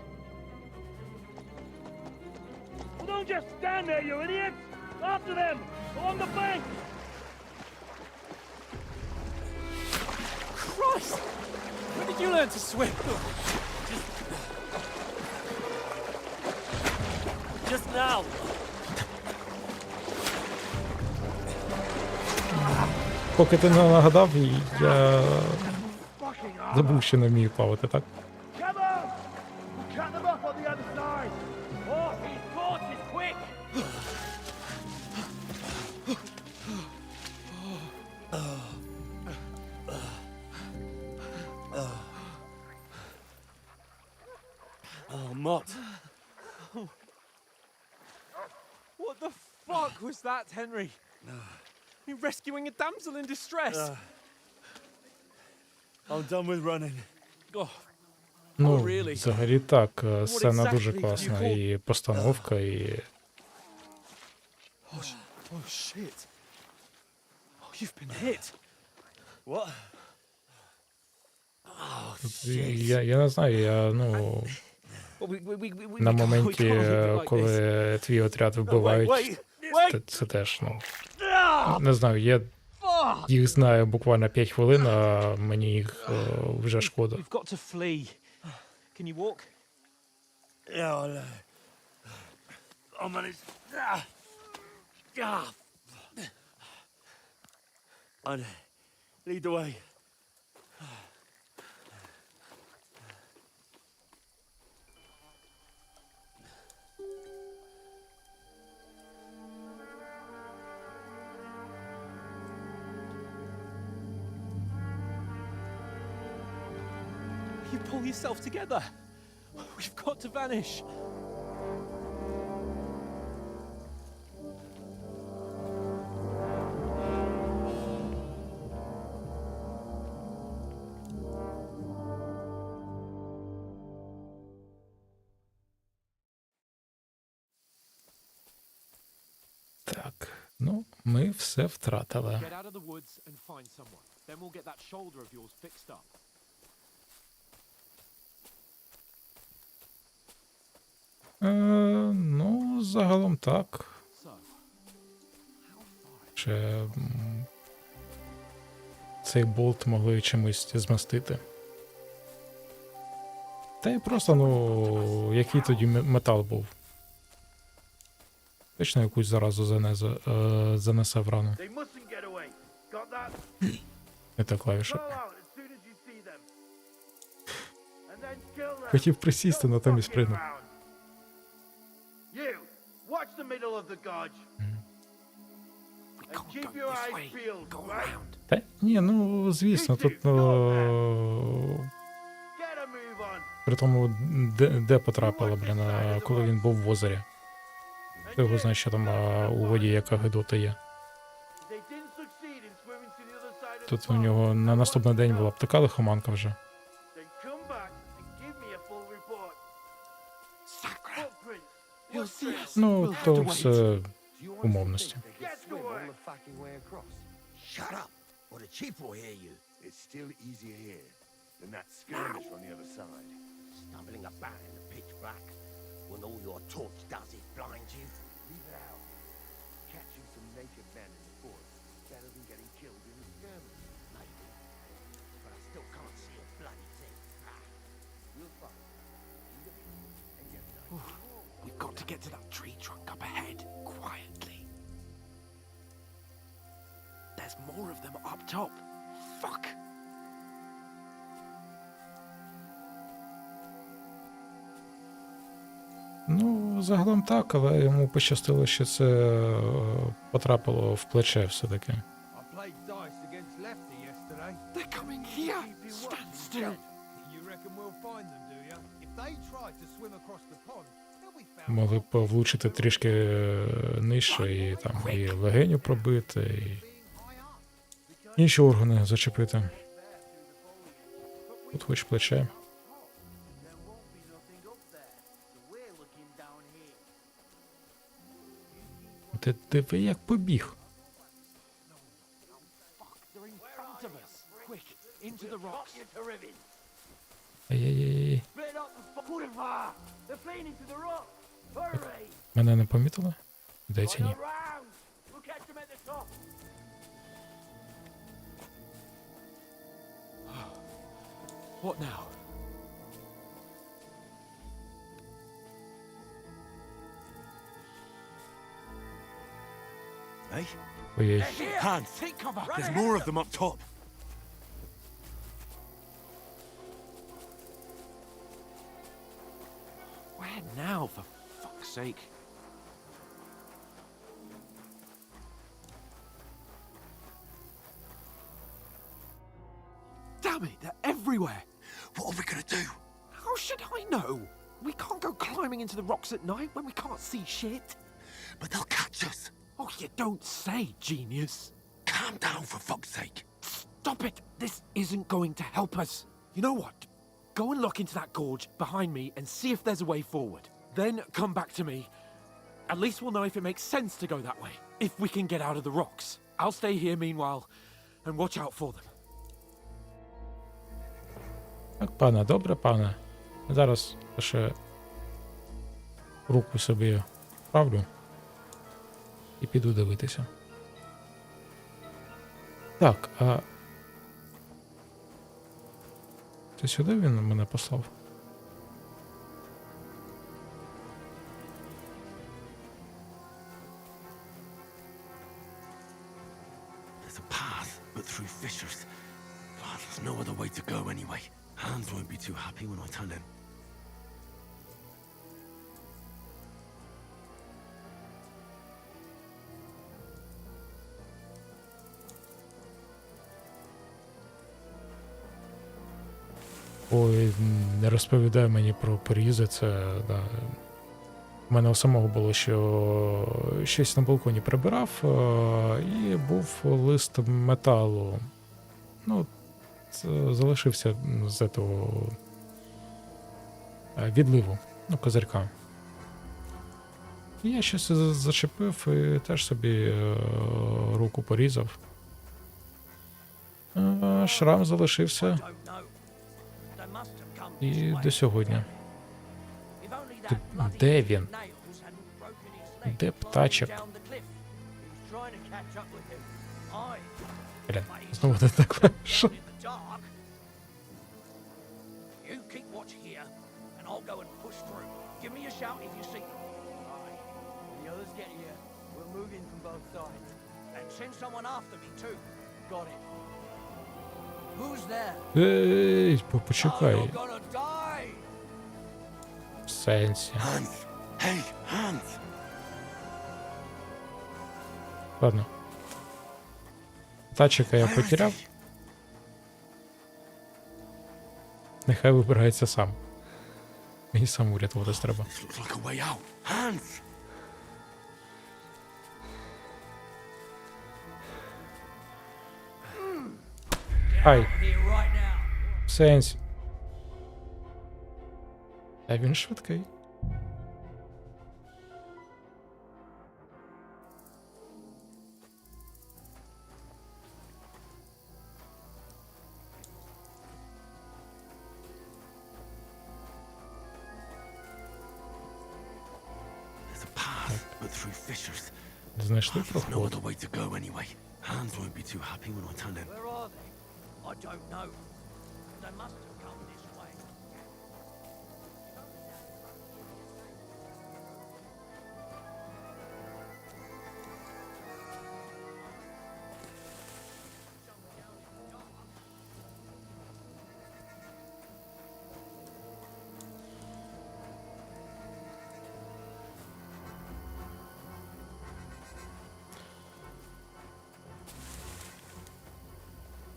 Well, don't just stand there, you idiots! After them! Along the bank! Christ! When did you learn to swim? Just now! Поки ти не нагадав, я забув, що не вмію плавати, так? Come on! We'll cut them off on the other side! Oh, his torch is quick! Oh, Mott. What the fuck was that, Henry? You rescuing a damsel in distress? I'm done with running. Oh, Ну, really? взагалі так, сцена дуже exactly класна, did you і постановка, і... Oh, shit. Oh, you've been hit. What? Oh, shit. Я не знаю, я, ну... На моменті, коли твій отряд вбивають, це теж, ну... Не знаю, я їх знаю буквально 5 хвилин, а мені їх вже шкода. You've got to flee. Can you walk? Yeah, no. I'll manage. I'd lead the way. You pull yourself together. We've got to vanish. Так, ну, ми все втратили. Get out of the woods and find someone. Then we'll get that shoulder of yours fixed up. Ну, загалом так. So, Ще цей болт могли чимось змастити. Та й просто, ну, який тоді метал був. Точно якусь заразу занесе в рану. They mustn't get away. Got that? Не та клавіша. Blow out as soon as you see them. And then kill them. Хотів присісти, Don't натомість fucking пригнув. around. You, watch the middle of the gorge. And keep your eyes peeled, right? Та ні, ну, звісно, тут, ну, Get a move on. при тому, де потрапила, блін, коли він був в озері. Хто його знає, що там у воді яка гидота є. They didn't succeed in swimming to the other side of the Тут у pond. нього на наступний день була б така лихоманка вже. Then come back and give me a full report. Footprints. he'll see us. Ну, We'll have то to wait. все умовності. Get to work. Shut up, or the chief will hear you. It's still easier here than that skirmish on the other side. Stumbling about in the pitch black, when all your torch does is blind you. Leave it out. Catching some naked men in the forest is better than getting killed in a skirmish. Maybe, but I still can't see a bloody thing. We'll find. And get We've got to get to that tree trunk up ahead, quietly. There's more of them up top. Fuck. Ну, загалом так, але йому пощастило, що це потрапило в плече все-таки. I played dice against Lefty yesterday. They're coming here. Stand still. You reckon we'll find them, do you? If they try to swim across the pond, they'll be found. Могли б влучити трішки нижче і там і легеню пробити, і інші органи зачепити. Тут хоч плече. There won't be nothing up there, so we're looking down here. Ти диви, як побіг. They're in front of us. Quick, into the rocks. You're to ribbon. Ай-яй-яй. Split up the Kurva! They're fleeing into the rock! Hurry! Мене не помітили? Здається, ні. Around! We'll catch them at the top! What now? Eh? Ой-ой. Hans, Take cover. there's more of them up top. Where now, for fuck's sake? Damn it, they're everywhere. What are we gonna do? How should I know? We can't go climbing into the rocks at night when we can't see shit. But they'll catch us. Oh, you don't say, genius. Calm down, for fuck's sake. Stop it. This isn't going to help us. You know what? Go and look into that gorge behind me and see if there's a way forward. Then come back to me. At least we'll know if it makes sense to go that way. If we can get out of the rocks. I'll stay here meanwhile and watch out for them. Так, пане, добре, пане. Зараз ще руку собі вправлю і піду дивитися. Так, а... Це сюди він мене послав? There's a path, but through fissures. God, there's no other way to go anyway. Hans won't be too happy when I tell him. Ой, не розповідай мені про порізи, це, да. У мене у самого було, що щось на балконі прибирав, і був лист металу. Ну, це залишився з того відливу, ну, козирка. Я щось зачепив і теж собі руку порізав. Шрам залишився Don't know. They must have come і this way. до сьогодні. If only that bloody Де він? nails hadn't broken his leg Де flying птачок? down the cliff. He was trying to catch up with him. Aye. Блін, But he's знову не так вийшло. down in the dark. You keep watch here, and I'll go and push through. Give me a shout if you see them. Aye. When the others get here, we'll move in from both sides. And send someone after me too. Got it. Who's there? Ей, Oh, почекай. you're gonna die. В сенсі. Hans! Hey, Hans! Ладно. Тачика я потеряв. Нехай вибирається сам. Мені сам урятуватись треба. This looks like a way out. Hans! Ай, Here right now. в сенсі. А він швидкий. There's a path, but through fissures. Знайшли There's no проход. other way to go anyway. Hans won't be too happy when I tell him. Where are they? I don't know. They must have come this way.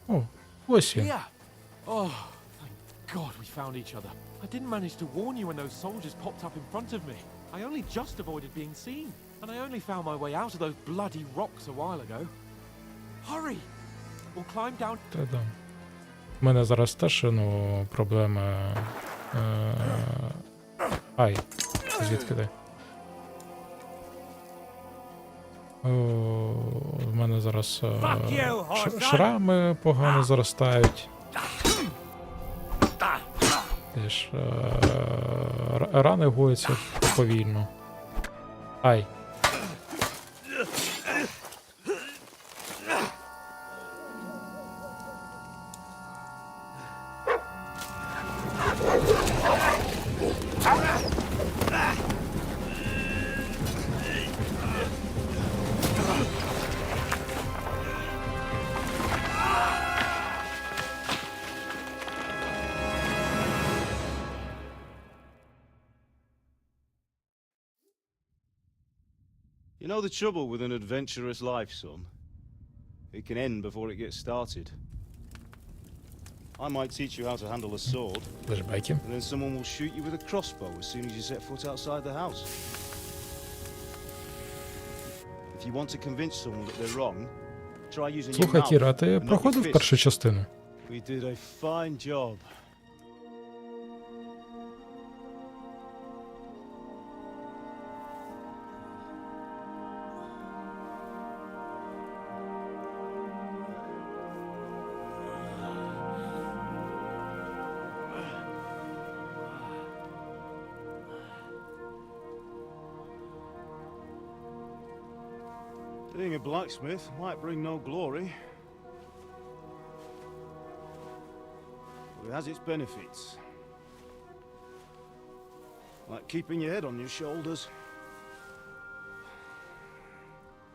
О, ось він. Yeah. Oh, thank God we found each other. I didn't manage to warn you when those soldiers popped up in front of me. I only just avoided being seen. And I only found my way out of those bloody rocks a while ago. Hurry! We'll climb down. Та-да. У мене зараз теж, ну, проблеми. Ай, звідки ти? У мене зараз шрами погано заростають. Теж рани гояться повільно. Ай. You know the trouble with an adventurous life, son? It can end before it gets started. I might teach you how to handle a sword, and then someone will shoot you with a crossbow as soon as you set foot outside the house. If you want to convince someone that they're wrong, try using your Слухай, mouth Кіра, а ти and not your проходив першу fists. частину? We did a fine job. Being a blacksmith might bring no glory, but it has its benefits. Like keeping your head on your shoulders.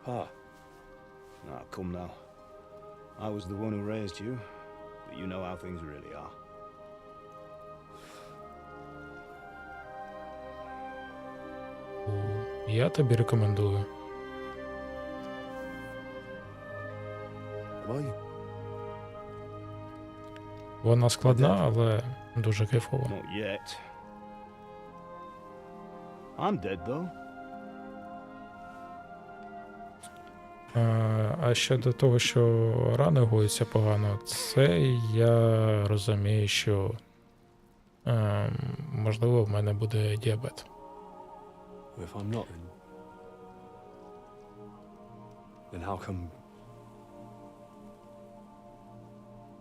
Ah. Ah, come now. I was the one who raised you, but you know how things really are. Я тобі рекомендую. Вона складна, але дуже кайфова. Not yet. I'm dead though. А щодо того, що рани гоються погано, це я розумію, що можливо в мене буде діабет. Then how come...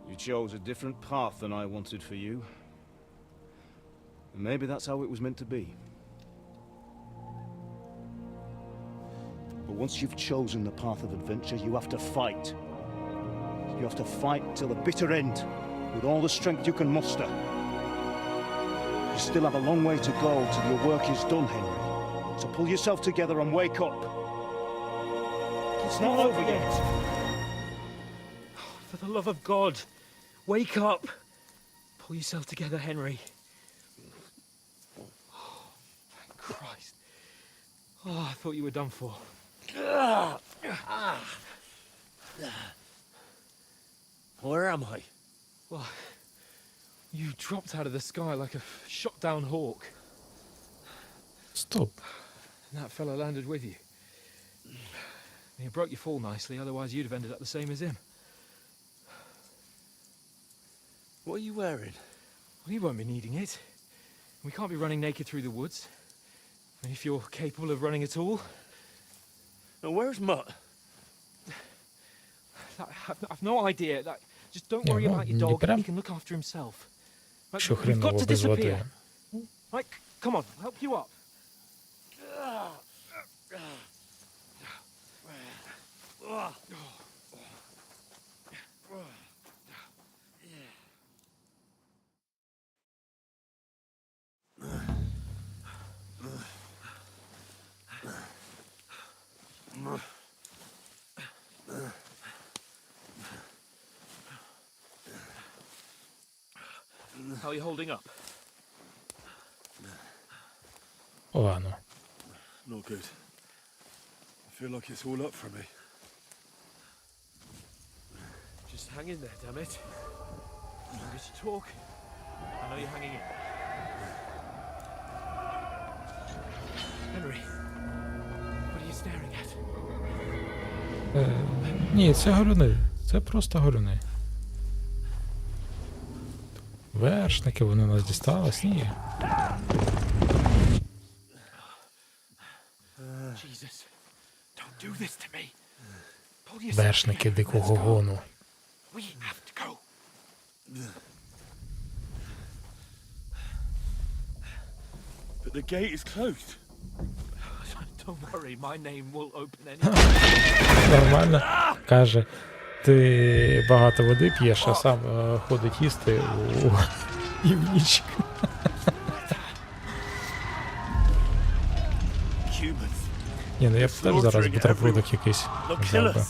You chose a different path than I wanted for you. And maybe that's how it was meant to be. But once you've chosen the path of adventure, you have to fight. You have to fight till the bitter end, with all the strength you can muster. You still have a long way to go till your work is done, Henry. So pull yourself together and wake up. It's not over yet. For the love of God, wake up. Pull yourself together, Henry. Oh, thank Christ. Oh, I thought you were done for. Where am I? Well, you dropped out of the sky like a shot-down hawk. Стоп. And that fella landed with you. And you broke your fall nicely, otherwise you'd have ended up the same as him. What are you wearing? Well, you won't be needing it. We can't be running naked through the woods. And if you're capable of running at all... Now, where's Mutt? I've no idea. Just don't worry about your dog. He can look after himself. Що You've got хреново to без води. disappear. Right, come on, I'll help you up. How are you holding up? Погано. Not good. I feel like it's all up for me. Just hang in there, damn it. As long as you talk, I know you're hanging in. Henry, what are you staring at? Ні, це горюни. Це просто горюни. Вершники, вони нас дістались? Ні. Jesus, don't do this to me. Pull yourself Вершники дикого гону. We have to go. But the gate is closed. Don't worry, my name will open any. Нормально. Каже, ти багато води п'єш, а сам ходить їсти у північ. Ні, ну я б теж зараз бутербродик якийсь взяв би.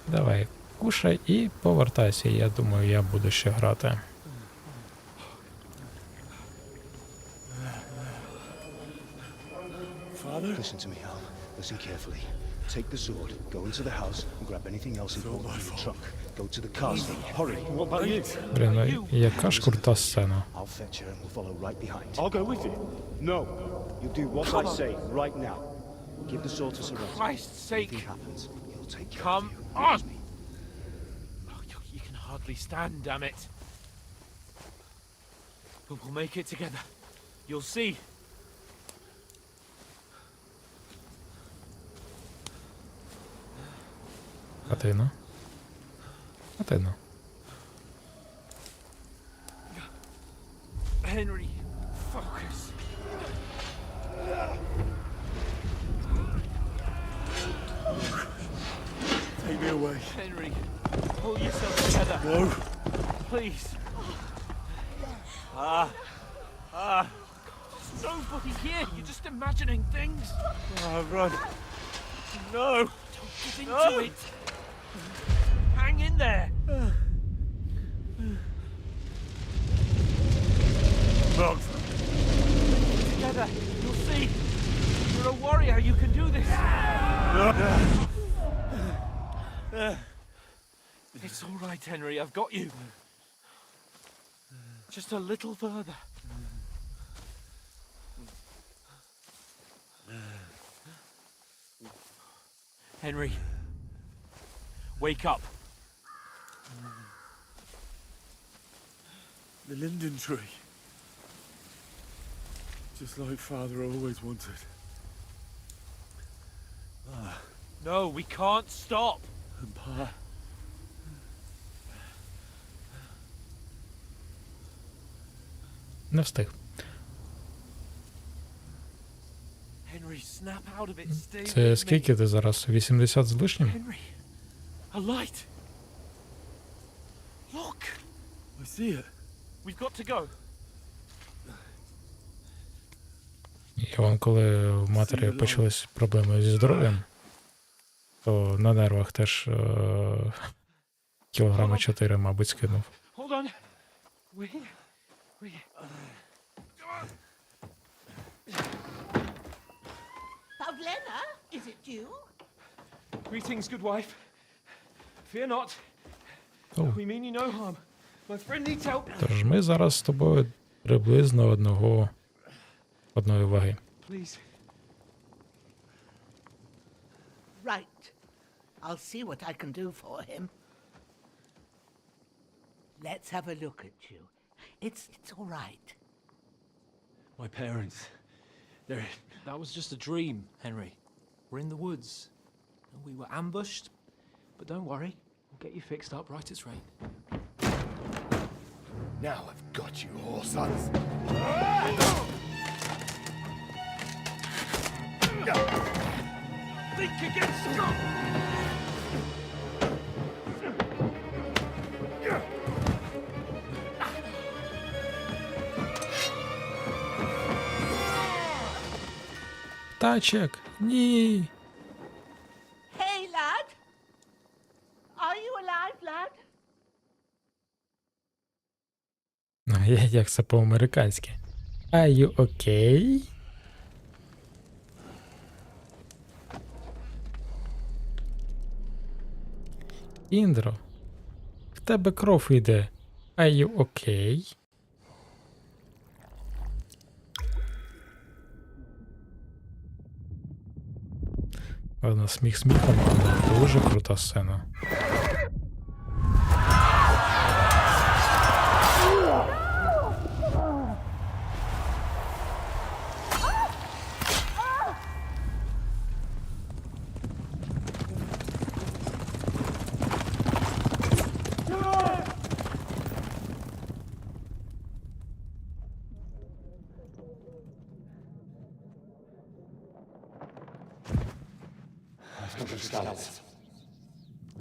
Давай, кушай і повертайся. Я думаю, я буду ще грати. Listen to me, Al. Listen carefully. Take the sword, go into the house, and grab anything else important in the trunk. Go to the castle. Hurry. What about you? Блін, ну яка ж крута сцена. I'll fetch her and we'll follow right behind. I'll go with you. No. You do what I say right now. Give the sword to Sir For Christ's sake. If anything happens, he'll take care Come of you. on. Promise me. Oh, you can hardly stand, damn it. But we'll make it together. You'll see. Хатина. Хатина. Henry, focus. Take me away. Henry, pull yourself together. No. Please. There's nobody here. You're just imagining things. Run. No. Don't get into it. Hang in there. Mom. Together, you'll see. You're a warrior. You can do this. It's all right, Henry. I've got you. Just a little further. Henry, wake up. The linden tree. Just like Father always wanted. No, we can't stop. And Pa. Не встиг. Henry, snap out of it. Stay Це with скільки ти зараз? 80 з лишнім? Henry, a light. Look. I see it. We've got to go. І вон коли в матері почались проблеми зі здоров'ям, то на нервах теж кілограми 4, мабуть, скинув. Hold on. We. Pavlena, is it you? Greetings, good wife. Fear not. Oh. We mean you no harm. My friend needs help. Тож ми зараз з тобою приблизно одної ваги. Please. Right. I'll see what I can do for him. Let's have a look at you. It's all right. My parents. That was just a dream, Henry. We're in the woods. We were ambushed. But don't worry. We'll get you fixed up right as rain. Now I've got you, whore sons. Think again, Scott! Тачек! Ні! Hey, lad. Are you alive, lad? Як це по-американськи? Are you okay? Індро, в тебе кров іде. Are you okay? Ладно, сміх сміхом, але дуже крута сцена.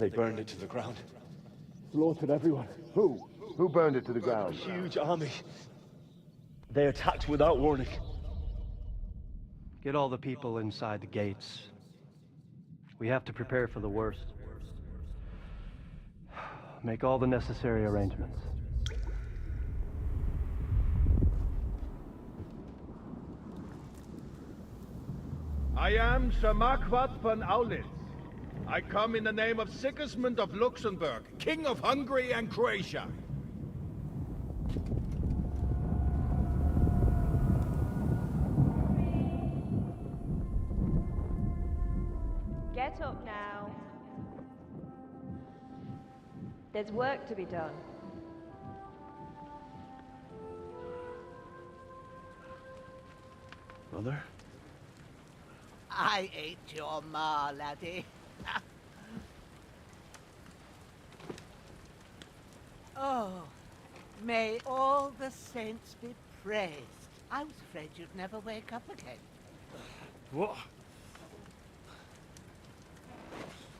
They burned it to the ground. Slaughtered everyone. Who? Who burned it to the ground? A huge army. They attacked without warning. Get all the people inside the gates. We have to prepare for the worst. Make all the necessary arrangements. I am Sir Marquardt von Aulitz. I come in the name of Sigismund of Luxembourg, King of Hungary and Croatia. Get up now. There's work to be done. Mother? I ate your ma, laddie. Oh, may all the saints be praised. I was afraid you'd never wake up again. What?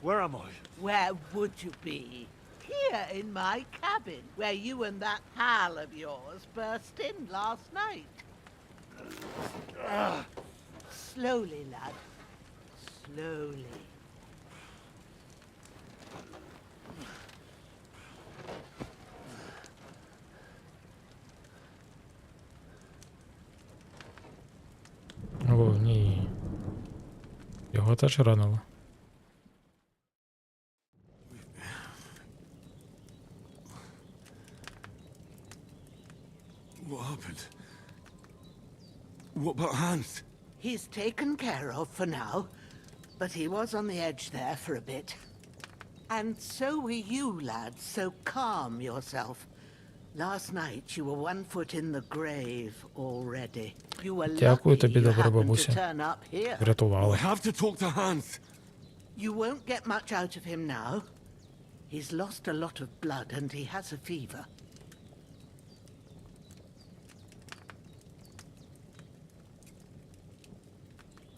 Where am I? Where would you be? Here in my cabin, where you and that pal of yours burst in last night. Slowly, lad. Slowly. О, ні. Його теж ранило. What happened? What about Hans? He's taken care of for now, but he was on the edge there for a bit. And so were you, lad, so calm yourself. Last night you were 1 foot in the grave already. You were Дякую lucky тобі, you добра happened to бабуся. turn up here. Врятували. I have to talk to Hans. You won't get much out of him now. He's lost a lot of blood and he has a fever.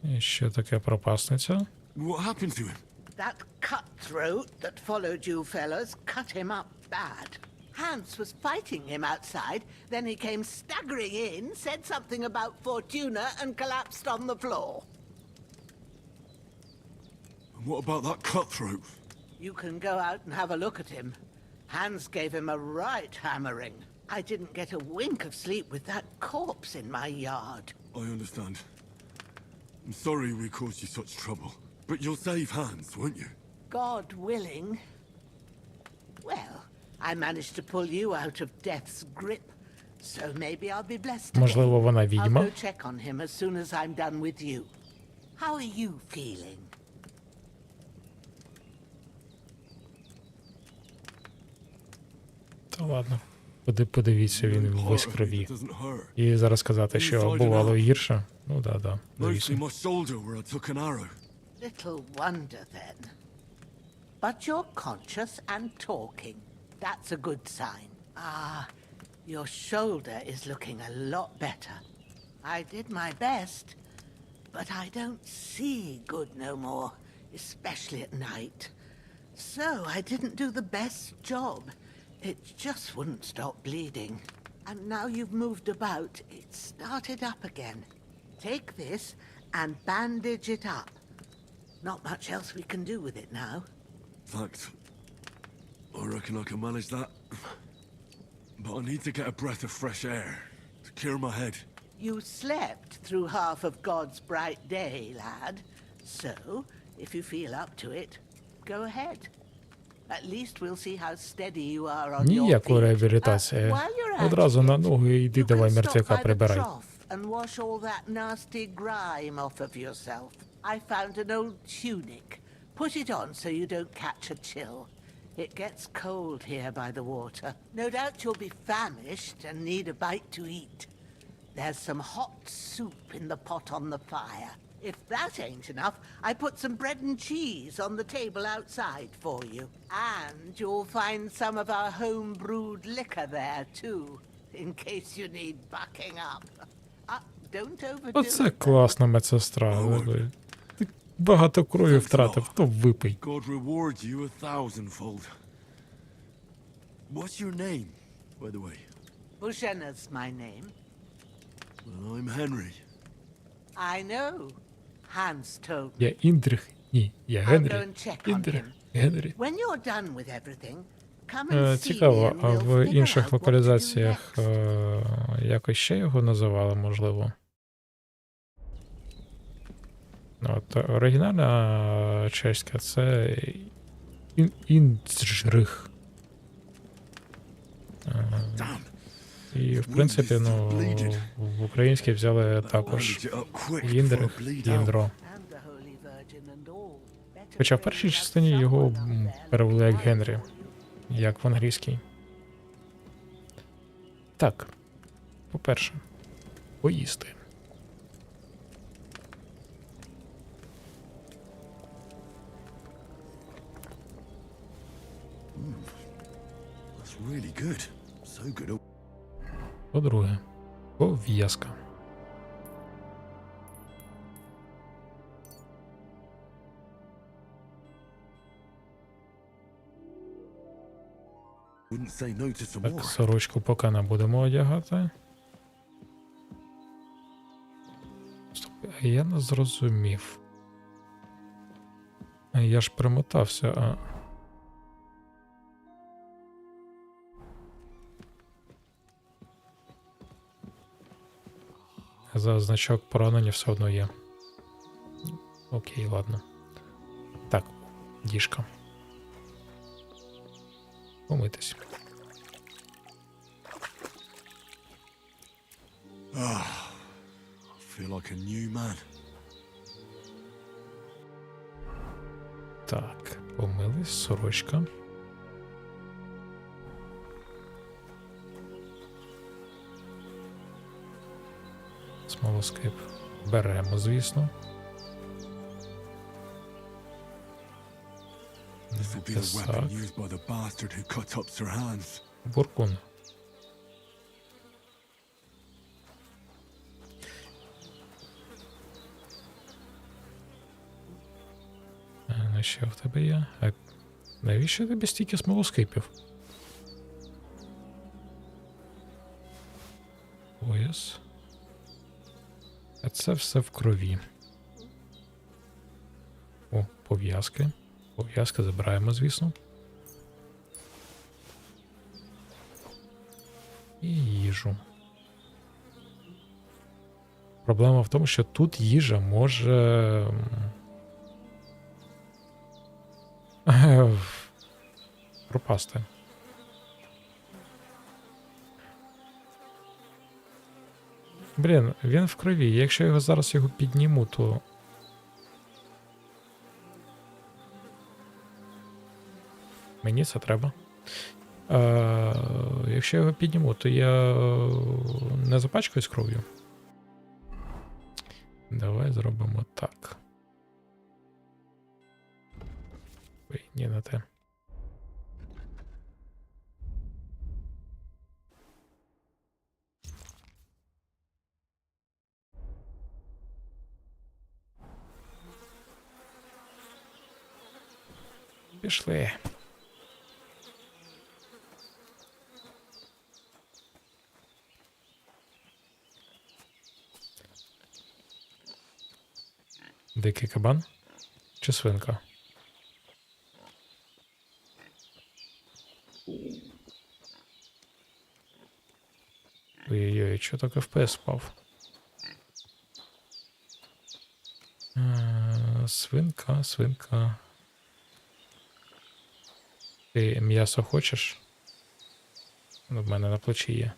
І що таке пропасниця? What happened to him? That cutthroat that followed you fellas cut him up bad. Hans was fighting him outside, then he came staggering in, said something about Fortuna and collapsed on the floor. And what about that cutthroat? You can go out and have a look at him. Hans gave him a right hammering. I didn't get a wink of sleep with that corpse in my yard. I understand. I'm sorry we caused you such trouble. But you'll save Hans, won't you? God willing. Well, I managed to pull you out of death's grip, so maybe I'll be blessed today. Можливо, вона I'll відьма? go check on him as soon as I'm done with you. How are you feeling? Та ладно. Подивіться, він весь в крові. І зараз сказати, що бувало гірше. Ну да. Mostly Дивіться. my shoulder where I took an arrow. Little wonder then. But you're conscious and talking. That's a good sign. Ah, your shoulder is looking a lot better. I did my best, but I don't see good no more, especially at night. So I didn't do the best job. It just wouldn't stop bleeding. And now you've moved about, it started up again. Take this and bandage it up. Not much else we can do with it now. Thanks. I reckon I can manage that. But I need to get a breath of fresh air to clear my head. You slept through half of God's bright day, lad. So, if you feel up to it, go ahead. At least we'll see how steady you are on your Ніякої feet. реабілітації. While you're at Одразу it, на ноги і йди, you давай can stop мертвяка by the прибирай. trough and wash all that nasty grime off of yourself. I found an old tunic. Put it on so you don't catch a chill. It gets cold here by the water. No doubt you'll be famished and need a bite to eat. There's some hot soup in the pot on the fire. If that ain't enough, I put some bread and cheese on the table outside for you. And you'll find some of our home-brewed liquor there, too, in case you need bucking up. Don't overdo Оце it. класна медсестра. Ти багато крові втратив, то випий. God reward you 1,000-fold. What's your name, by the way? Bushena's my name. Well, I'm Henry. I know. Hans told me. Я Індрих. Ні, я I'll go Генрі. and check on Індрих. him. Генрі. When you're done with everything, come and see me Цікаво, and а we'll в figure інших out what to do локалізаціях next. якось ще його називали, можливо? От, оригінальна чеська це Індржих. І, в принципі, ну, в українській взяли також Індрих і Індро. Хоча в першій частині його перевели як Генрі, як в англійській. Так, по-перше, поїсти. That's really good. So good. По-друге, пов'язка. Wouldn't say no to some Так, more. сорочку поки не будемо одягати. Стоп, а я не зрозумів. Я ж примотався, а... За значок поранення все одно є. Окей, ладно. Так, діжка. Помитись. I feel like a new man. Так, помились, сорочка. смолоскип. Беремо, звісно. This will be the weapon used by the bastard who cut up Sir Hans. Буркун. Що в тебе є? А навіщо тобі стільки смолоскипів? Пояс. А це все в крові. О, пов'язки. Пов'язки забираємо, звісно. І їжу. Проблема в тому, що тут їжа може... пропасти. Блін, він в крові. Якщо я зараз його підніму, то... Мені це треба. Якщо я його підніму, то я не запачкаюсь кров'ю. Давай зробимо так. Ой, ні, не те. Пішли. Дикий кабан? Чи свинка? Ой-ой-ой, чого так FPS спав? Свинка, свинка. Ти м'ясо хочеш? Ну, в мене на плечі є.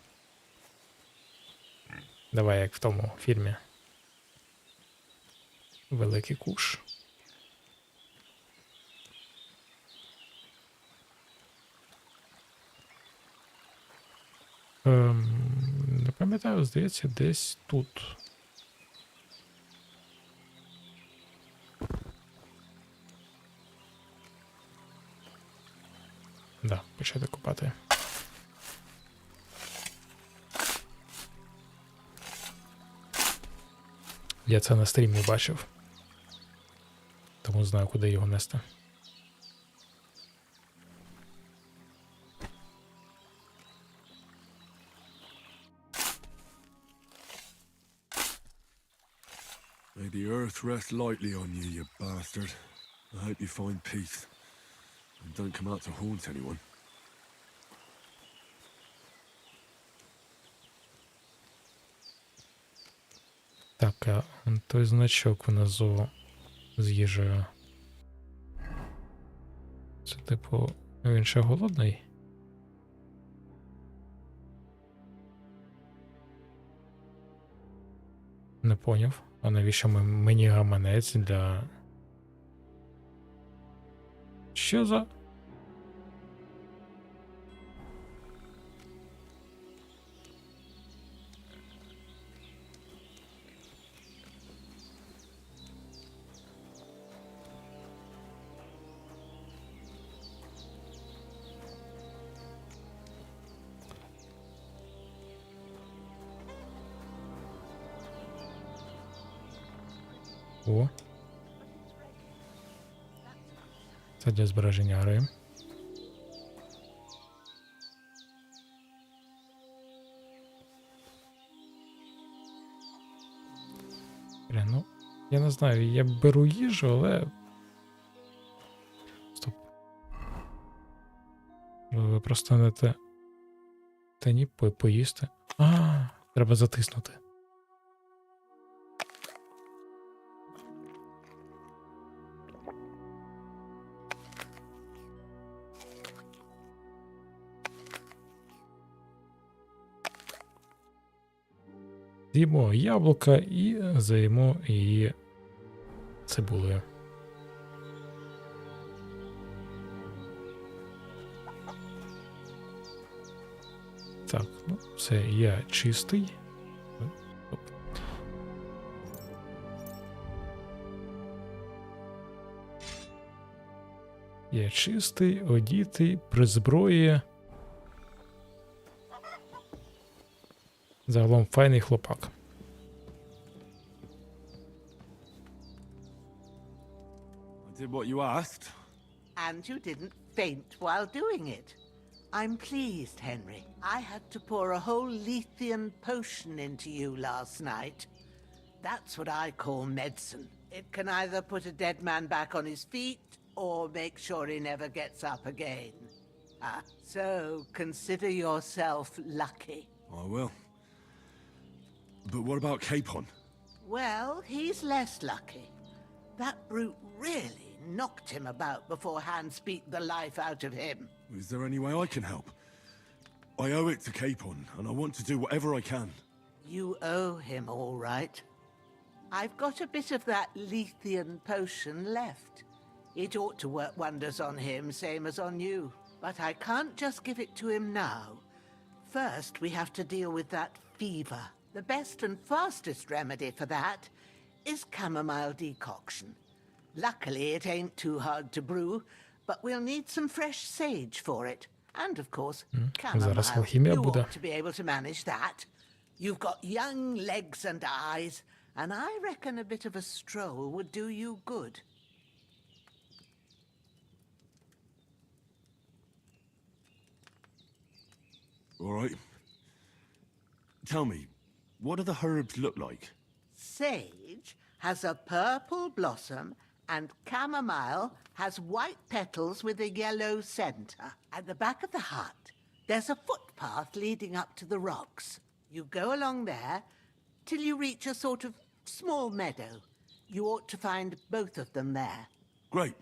Давай, як в тому фільмі. Великий куш. Не пам'ятаю, здається, десь тут. Да, почати копати. Я це на стрімі бачив. Тому знаю, куди його нести. May the earth rest lightly on you, you bastard. I hope you find peace. And don't come out to haunt anyone. Так, а той значок внизу з їжею. Це типу, він ще голодний? Не поняв. А навіщо мені гаманець для... Що за... О. Це для збереження гри. Ну, я не знаю, я беру їжу, але... Стоп. Ви просто не те... Та ні, поїсти. Треба затиснути. З'їмо яблука і заїмо її цибулею. Так, ну все, я чистий. Є чистий, одітий, при зброї. Загалом файний хлопак. I did what you asked. And you didn't faint while doing it. I'm pleased, Henry. I had to pour a whole Lethean potion into you last night. That's what I call medicine. It can either put a dead man back on his feet or make sure he never gets up again. So consider yourself lucky. I will. But what about Capon? Well, he's less lucky. That brute really knocked him about before hands beat the life out of him. Is there any way I can help? I owe it to Capon, and I want to do whatever I can. You owe him all right. I've got a bit of that Lethean potion left. It ought to work wonders on him, same as on you. But I can't just give it to him now. First, we have to deal with that fever. The best and fastest remedy for that is chamomile decoction. Luckily, it ain't too hard to brew, but we'll need some fresh sage for it. And, of course, chamomile. You ought to be able to manage that. You've got young legs and eyes, and I reckon a bit of a stroll would do you good. All right. Tell me, what do the herbs look like? Sage has a purple blossom, and chamomile has white petals with a yellow center. At the back of the hut, there's a footpath leading up to the rocks. You go along there till you reach a sort of small meadow. You ought to find both of them there. Great.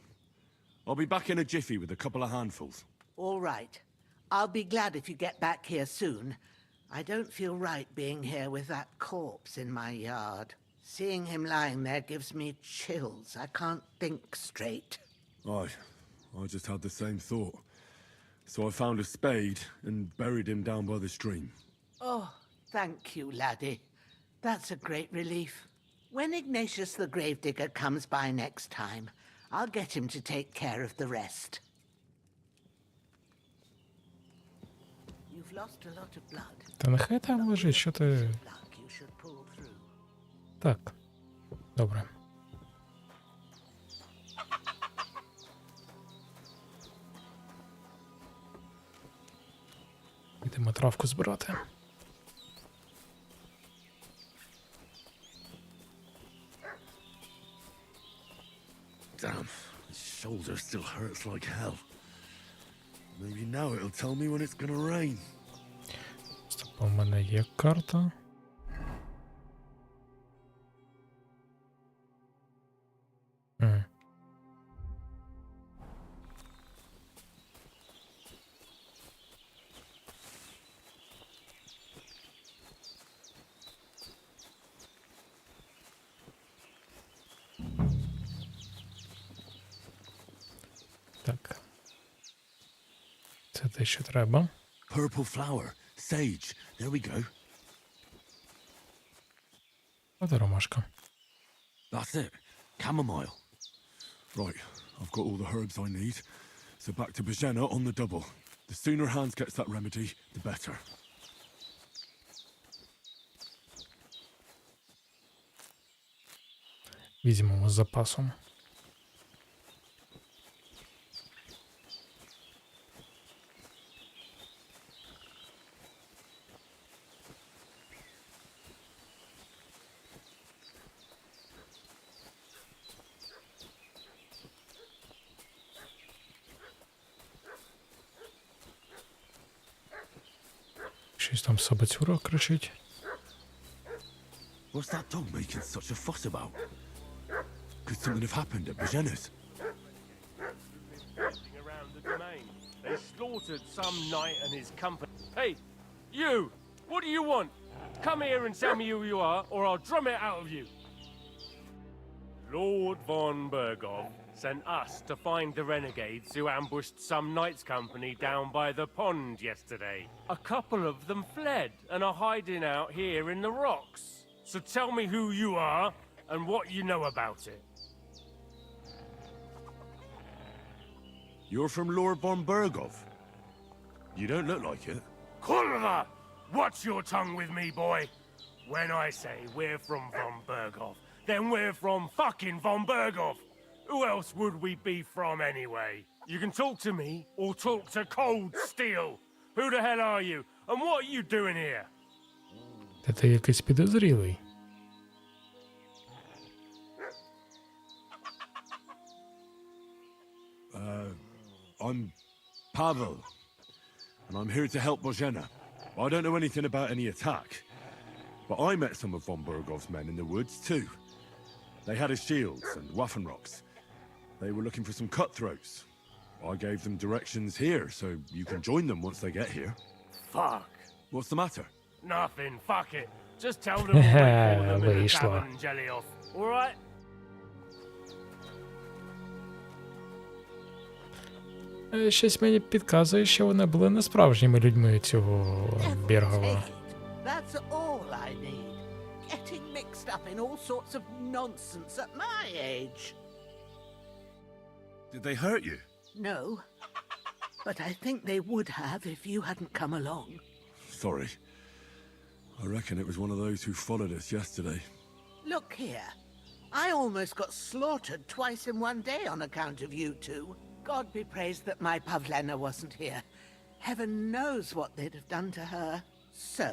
I'll be back in a jiffy with a couple of handfuls. All right. I'll be glad if you get back here soon. I don't feel right being here with that corpse in my yard. Seeing him lying there gives me chills. I can't think straight. I just had the same thought. So I found a spade and buried him down by the stream. Oh, thank you, laddie. That's a great relief. When Ignatius the Gravedigger comes by next time, I'll get him to take care of the rest. You've lost a lot of blood. Та нехай там лежить, що ти... Так, добре. Йдемо травку збирати. Damn, his shoulder still hurts like hell. Maybe now it'll tell me when it's gonna rain. Стоп, у мене є карта. Так. Це те, що треба. Purple flower, sage. There we go. От ромашка. That's it. Chamomile. Right, I've got all the herbs I need. So back to Bajena on the double. The sooner Hans gets that remedy, the better. Візьмемо з запасом. Щось там собацюра кричить. What's that dog making such a fuss about? Could something have happened at Bajena's? Around the domain. They slaughtered some knight and his company. Hey, you! What do you want? Come here and tell me who you are, or I'll drum it out of you. Lord von Bergov sent us to find the renegades who ambushed some knights' company down by the pond yesterday. A couple of them fled and are hiding out here in the rocks. So tell me who you are and what you know about it. You're from Lord von Bergov. You don't look like it. Kurva! Watch your tongue with me, boy. When I say we're from von Bergov, then we're from fucking von Bergov. Who else would we be from anyway? You can talk to me or talk to cold steel. Who the hell are you? And what are you doing here? Та ти якийсь підозрілий. I'm Pavel, and I'm here to help Bozhena. I don't know anything about any attack, but I met some of von Bergov's men in the woods too. They had his shields and Waffenrocks. They were looking for some cutthroats. I gave them directions here, so you can join them once they get here. Fuck. What's the matter? Nothing, fuck it. Just tell them we'll wait for them in the Вийшло. tavern, jelly off. Alright? Щось мені підказує, що вони були не справжніми людьми цього Бергова. That's all I need. Getting mixed up in all sorts of nonsense at my age. Did they hurt you? No, but I think they would have if you hadn't come along. Sorry. I reckon it was one of those who followed us yesterday. Look here. I almost got slaughtered twice in one day on account of you two. God be praised that my Pavlena wasn't here. Heaven knows what they'd have done to her. So,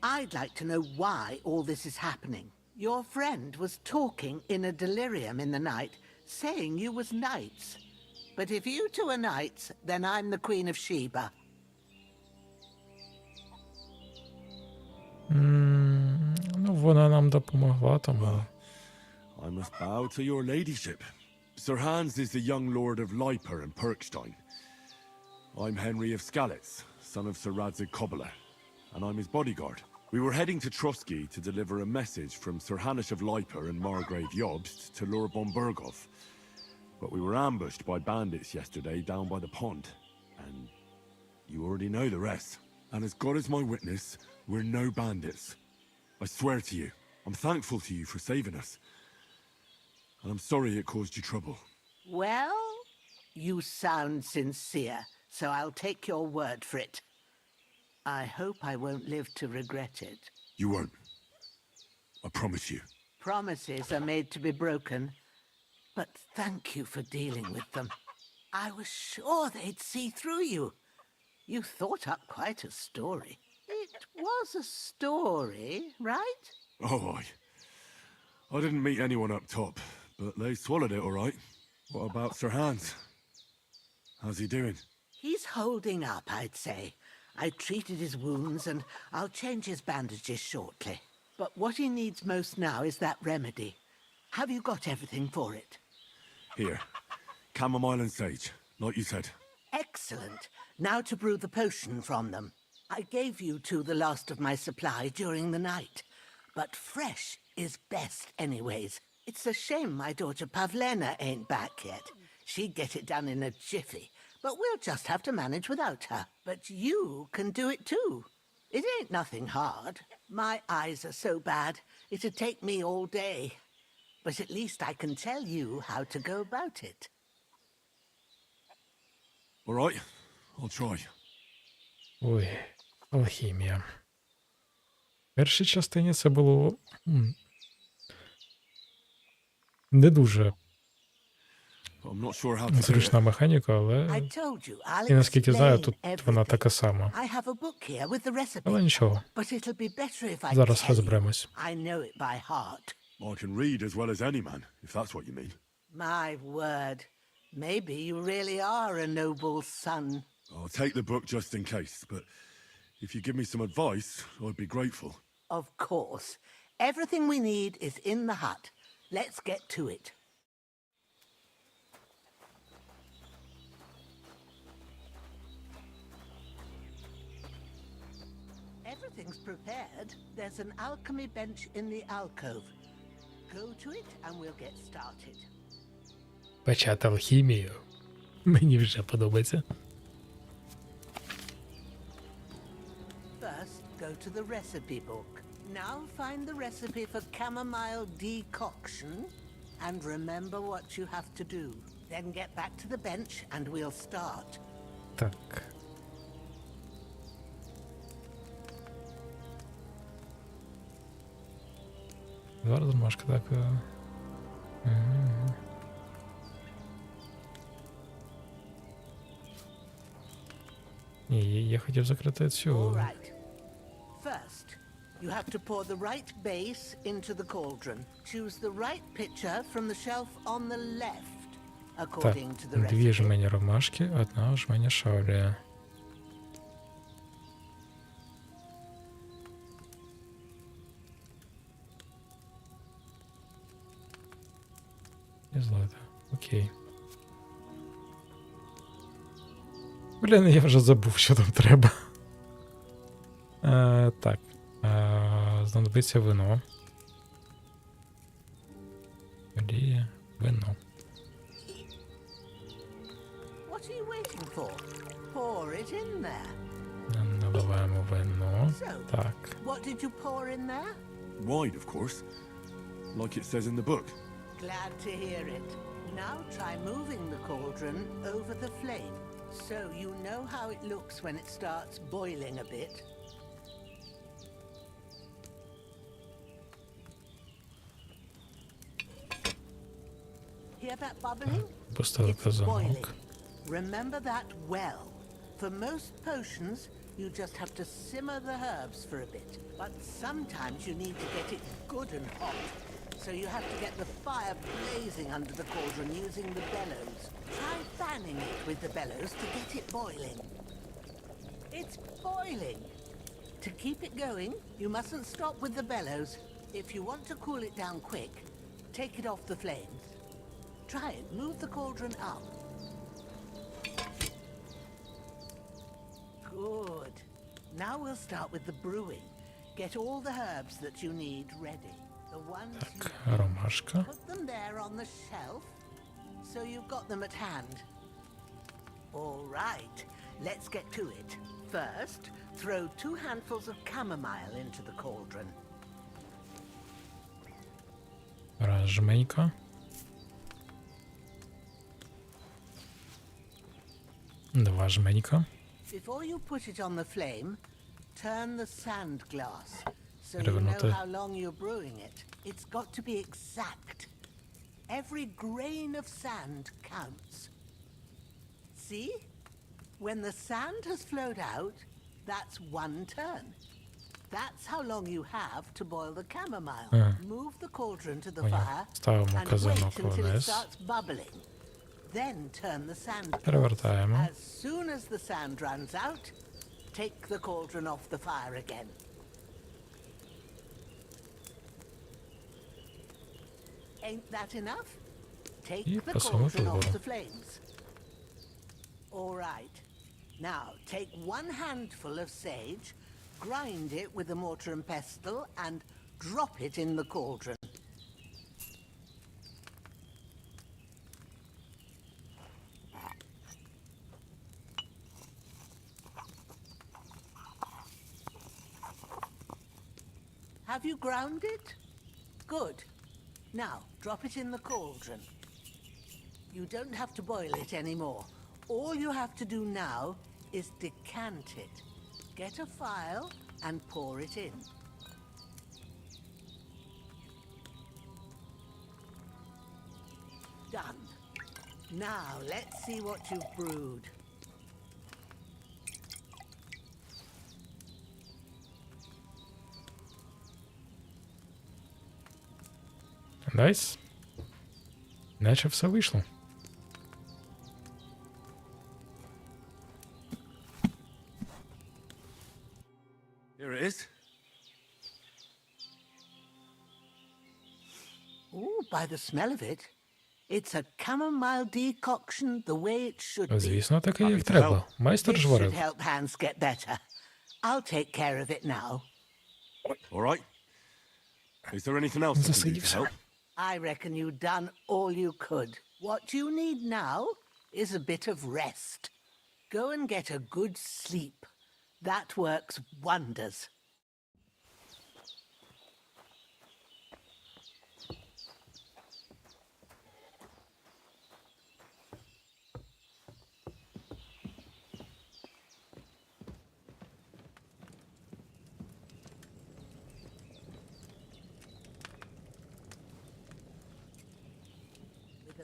I'd like to know why all this is happening. Your friend was talking in a delirium in the night, saying you was knights. But if you two are knights, then I'm the Queen of Sheba. Ну, вона нам допомогла, тому... I must bow to your ladyship. Sir Hans is the young lord of Leiper and Perkstein. I'm Henry of Skalitz, son of Sir Radzig Kobyla, and I'm his bodyguard. We were heading to Trotsky to deliver a message from Sir Hanish of Leiper and Margrave Jobst to Lord von Bergov. But we were ambushed by bandits yesterday down by the pond, and you already know the rest. And as God is my witness, we're no bandits. I swear to you, I'm thankful to you for saving us. And I'm sorry it caused you trouble. Well, you sound sincere, so I'll take your word for it. I hope I won't live to regret it. You won't. I promise you. Promises are made to be broken, but thank you for dealing with them. I was sure they'd see through you. You thought up quite a story. It was a story, right? Oh, I didn't meet anyone up top, but they swallowed it all right. What about Sir Hans? How's he doing? He's holding up, I'd say. I treated his wounds and I'll change his bandages shortly. But what he needs most now is that remedy. Have you got everything for it? Here. Chamomile and sage, like you said. Excellent. Now to brew the potion from them. I gave you two the last of my supply during the night. But fresh is best anyways. It's a shame my daughter Pavlena ain't back yet. She'd get it done in a jiffy. But we'll just have to manage without her. But you can do it too. It ain't nothing hard. My eyes are so bad, it'd take me all day. But at least I can tell you how to go about it. All right, I'll try. Ой, алхімія. В першій частині це було... не дуже зручна механіка, але... І наскільки знаю, тут вона така сама. Але нічого. Зараз розберемось. I can read as well as any man, if that's what you mean. My word. Maybe you really are a noble son. I'll take the book just in case, but if you give me some advice, I'd be grateful. Of course. Everything we need is in the hut. Let's get to it. Everything's prepared. There's an alchemy bench in the alcove. Go to it and we'll get started. Почати алхімію. Мені вже подобається. First, go to the recipe book. Now find the recipe for chamomile decoction and remember what you have to do. Then get back to the bench and we'll start. Так. Зараз ромашка, так. Ні, я хотів закрити цю. Alright. First, you have to pour the right base into the cauldron. Choose the right pitcher from the shelf on the left, Так, according to the дві recipe. жмені ромашки, одна жменя шавлія. І злата. Окей. Блін, я вже забув, що там треба. Так. Знадобиться вино. Олія, вино. What are you waiting for? Pour it in there. Наливаємо вино. Так. What did you pour in there? Wine, of course. Like it says in the book. Glad to hear it. Now try moving the cauldron over the flame, so you know how it looks when it starts boiling a bit. Hear that bubbling? Поставив It's boiling. казанок. Remember that well. For most potions, you just have to simmer the herbs for a bit, but sometimes you need to get it good and hot. So you have to get the fire blazing under the cauldron using the bellows. Try fanning it with the bellows to get it boiling. It's boiling! To keep it going, you mustn't stop with the bellows. If you want to cool it down quick, take it off the flames. Try it. Move the cauldron up. Good. Now we'll start with the brewing. Get all the herbs that you need ready. The ones you Ромашка. put them there on the shelf, so you've got them at hand. All right, let's get to it. First, throw 2 handfuls of chamomile into the cauldron. Раз жменька. Два жменька. Before you put it on the flame, turn the sand glass, so you Перевернути. know how long you're brewing it. It's got to be exact. Every grain of sand counts. See? When the sand has flowed out, that's 1 turn. That's how long you have to boil the chamomile. Move the cauldron to the fire Ставимо and wait казанок until it вниз. starts bubbling. Then turn the sand glass. Перевертаємо. As soon as the sand runs out, take the cauldron off the fire again. Ain't that enough? Take І the пасуємо cauldron off вгору. the flames. All right. Now, take 1 handful of sage, grind it with a mortar and pestle, and drop it in the cauldron. Have you ground it? Good. Now, drop it in the cauldron. You don't have to boil it anymore. All you have to do now is decant it. Get a phial and pour it in. Done. Now, let's see what you've brewed. Найс. Наче все вийшло. Here it is. Ooh, by the smell of it, it's a chamomile decoction the way it should be. Звісно, таке як треба. Майстер This ж should варив. help hands get better. I'll take care of it now. All right. Is there anything else I can do to help? I reckon you've done all you could. What you need now is a bit of rest. Go and get a good sleep. That works wonders.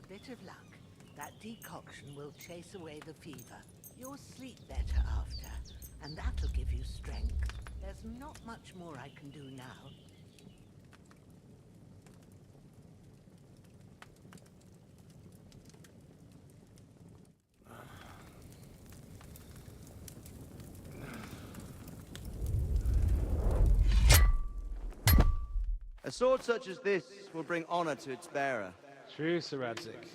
bit of luck, that decoction will chase away the fever. You'll sleep better after, and that'll give you strength. There's not much more I can do now. A sword such as this will bring honor to its bearer. True, Sir Radzik.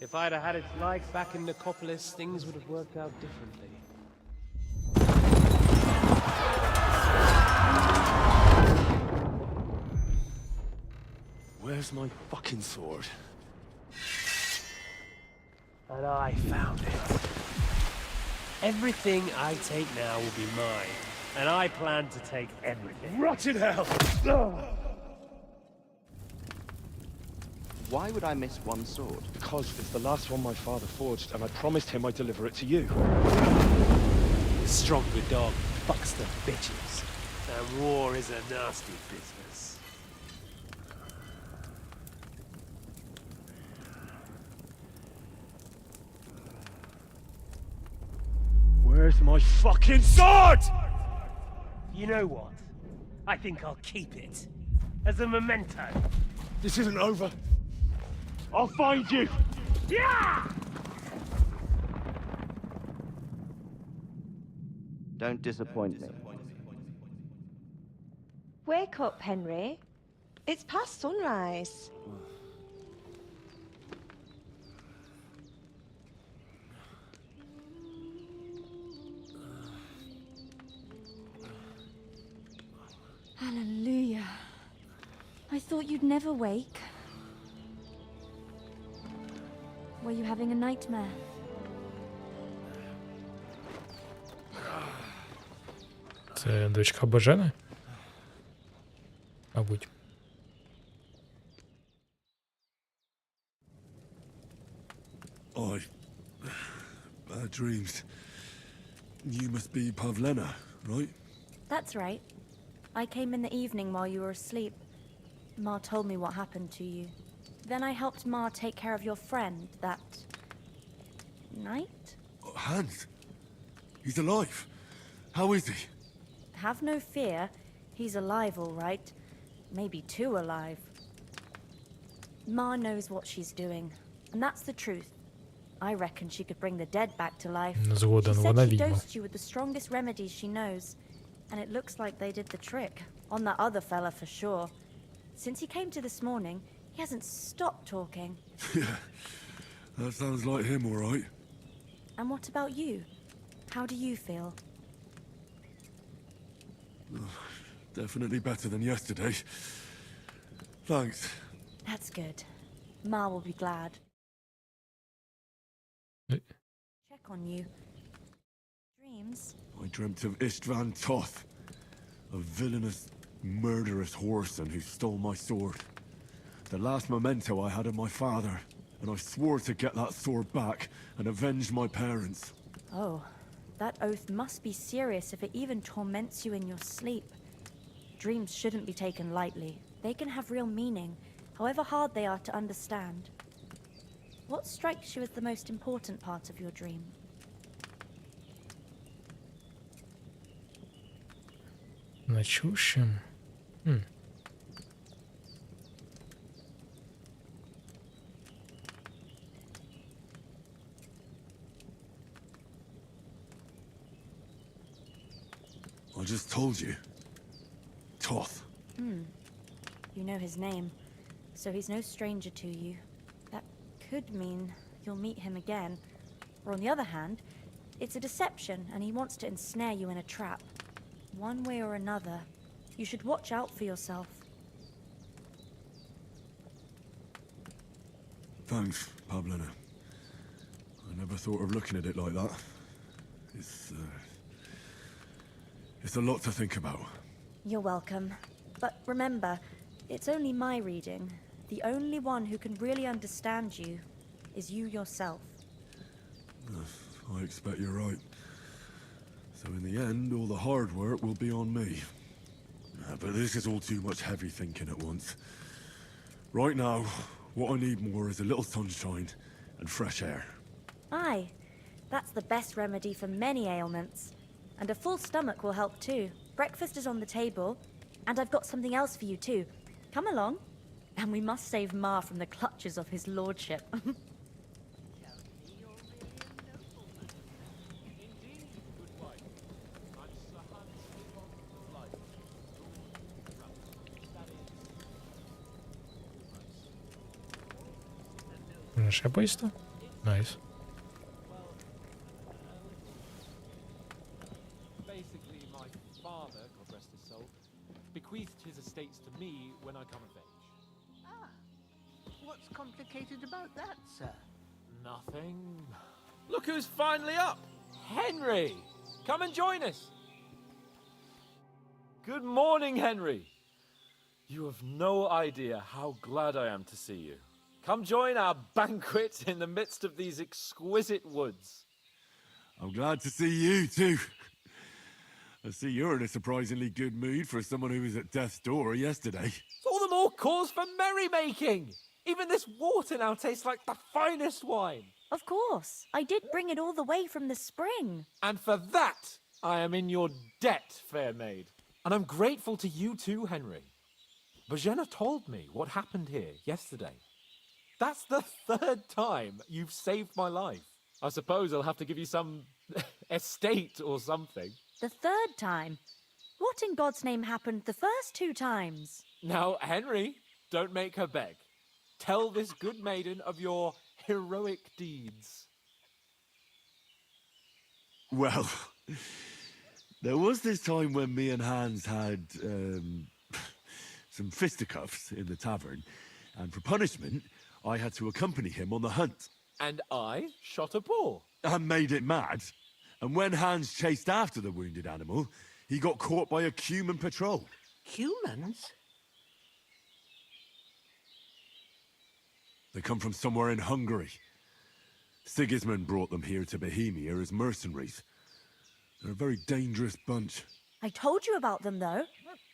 If I'd have had its like back in Nicopolis, things would have worked out differently. Where's my fucking sword? And I found it. Everything I take now will be mine, and I plan to take everything. Rot in hell! Why would I miss one sword? Because it's the last one my father forged, and I promised him I'd deliver it to you. The stronger dog fucks the bitches, and war is a nasty business. Where's my fucking sword? You know what? I think I'll keep it. As a memento. This isn't over. I'll find you! Yeah! Don't disappoint me. Wake up, Henry. It's past sunrise. Hallelujah. I thought you'd never wake. Were you having a nightmare? Це дочка Божени? Мабуть. Bad dreams. You must be Pavlena, right? That's right. I came in the evening while you were asleep. Ma told me what happened to you. Then I helped Ma take care of your friend that night? Hans? He's alive. How is he? Have no fear. He's alive, all right. Maybe too alive. Ma knows what she's doing, and that's the truth. I reckon she could bring the dead back to life. Згоден, She вона said she відьма. dosed you with the strongest remedies she knows, and it looks like they did the trick. On that other fella for sure. Since he came to this morning, he hasn't stopped talking. Yeah, that sounds like him, all right. And what about you? How do you feel? Definitely better than yesterday. Thanks. That's good. Ma will be glad. Check on you. Dreams? I dreamt of Istvan Toth, a villainous, murderous whoreson who stole my sword. The last memento I had of my father, and I swore to get that sword back and avenge my parents. Oh, that oath must be serious if it even torments you in your sleep. Dreams shouldn't be taken lightly. They can have real meaning, however hard they are to understand. What strikes you as the most important part of your dream? Начущим. I just told you. Toth. You know his name, so he's no stranger to you. That could mean you'll meet him again. Or on the other hand, it's a deception and he wants to ensnare you in a trap. One way or another, you should watch out for yourself. Thanks, Pavlena. I never thought of looking at it like that. It's a lot to think about. You're welcome. But remember, it's only my reading. The only one who can really understand you is you yourself. I expect you're right. So in the end, all the hard work will be on me. But this is all too much heavy thinking at once. Right now, What I need more is a little sunshine and fresh air. Aye, that's the best remedy for many ailments. And a full stomach will help too. Breakfast is on the table, and I've got something else for you too. Come along, and we must save Ma from the clutches of his lordship. Ще поїсти? Найс. Basically, my father, God rest his soul, bequeathed his estates to me when I come of age. Ah, what's complicated about that, sir? Nothing. Look who's finally up! Henry! Come and join us! Good morning, Henry! You have no idea how glad I am to see you. Come join our banquet in the midst of these exquisite woods. I'm glad to see you too. I see you're in a surprisingly good mood for someone who was at death's door yesterday. It's all the more cause for merrymaking! Even this water now tastes like the finest wine. Of course, I did bring it all the way from the spring. And for that, I am in your debt, fair maid. And I'm grateful to you too, Henry. Bojena told me what happened here yesterday. That's the third time you've saved my life. I suppose I'll have to give you some estate or something. The third time? What in God's name happened the first 2 times? Now, Henry, don't make her beg. Tell this good maiden of your heroic deeds. Well, there was this time when me and Hans had some fisticuffs in the tavern, and for punishment, I had to accompany him on the hunt. And I shot a boar. And made it mad. And when Hans chased after the wounded animal, he got caught by a human patrol. Humans? They come from somewhere in Hungary. Sigismund brought them here to Bohemia as mercenaries. They're a very dangerous bunch. I told you about them though.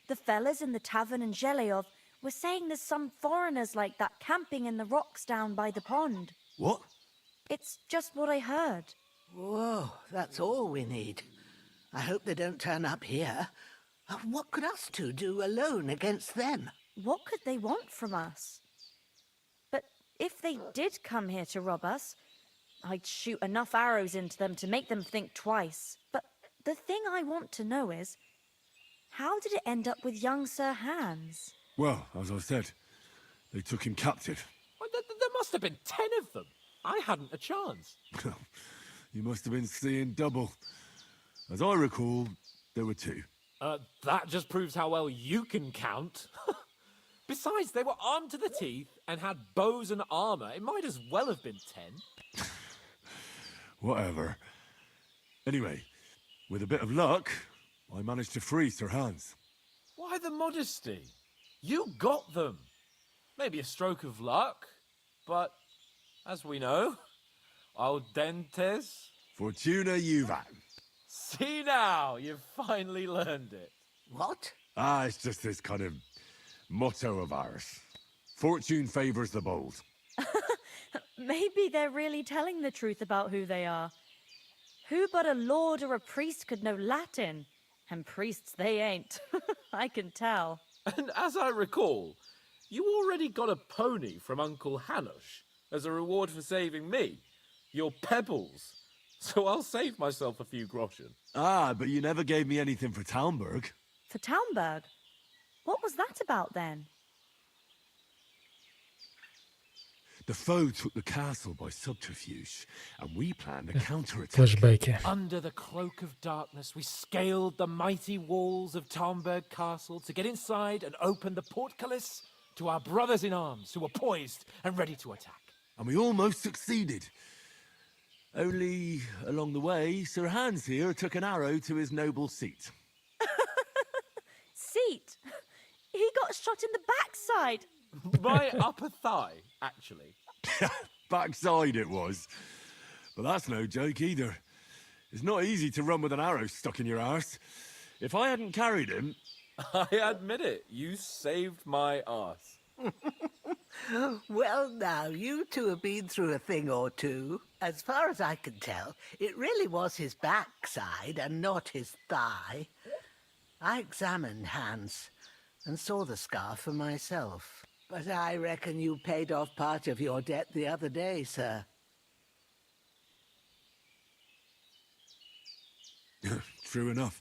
The fellas in the tavern in Zheleyov were saying there's some foreigners like that camping in the rocks down by the pond. What? It's just what I heard. Whoa, that's all we need. I hope they don't turn up here. What could us two do alone against them? What could they want from us? But if they did come here to rob us, I'd shoot enough arrows into them to make them think twice. But the thing I want to know is, how did it end up with young Sir Hans? Well, as I said, they took him captive. Well, there must have been 10 of them. I hadn't a chance. You must have been seeing double. As I recall, there were 2. That just proves how well you can count. Besides, they were armed to the teeth and had bows and armor. It might as well have been 10. Whatever. Anyway, with a bit of luck, I managed to free Sir Hans. Why the modesty? You got them. Maybe a stroke of luck, but as we know, audentes. Fortuna juvat. See now, you've finally learned it. What? It's just this kind of motto of ours. Fortune favors the bold. Maybe they're really telling the truth about who they are. Who but a lord or a priest could know Latin? And priests they ain't. I can tell. And as I recall, you already got a pony from Uncle Hanush as a reward for saving me. Your pebbles. So I'll save myself a few groschen. But you never gave me anything for Talmberg. For Talmberg? What was that about then? The foe took the castle by subterfuge, and we planned a counterattack. Флешбеки. Under the cloak of darkness, we scaled the mighty walls of Talmberg Castle to get inside and open the portcullis to our brothers in arms who were poised and ready to attack. And we almost succeeded. Only, along the way, Sir Hans here took an arrow to his noble seat. Seat? He got shot in the backside. My upper thigh, actually. Backside it was. But that's no joke either. It's not easy to run with an arrow stuck in your arse. If I hadn't carried him... I admit it, you saved my arse. Well, now, you two have been through a thing or two. As far as I can tell, it really was his backside and not his thigh. I examined Hans and saw the scar for myself. But I reckon you paid off part of your debt the other day, sir. True enough.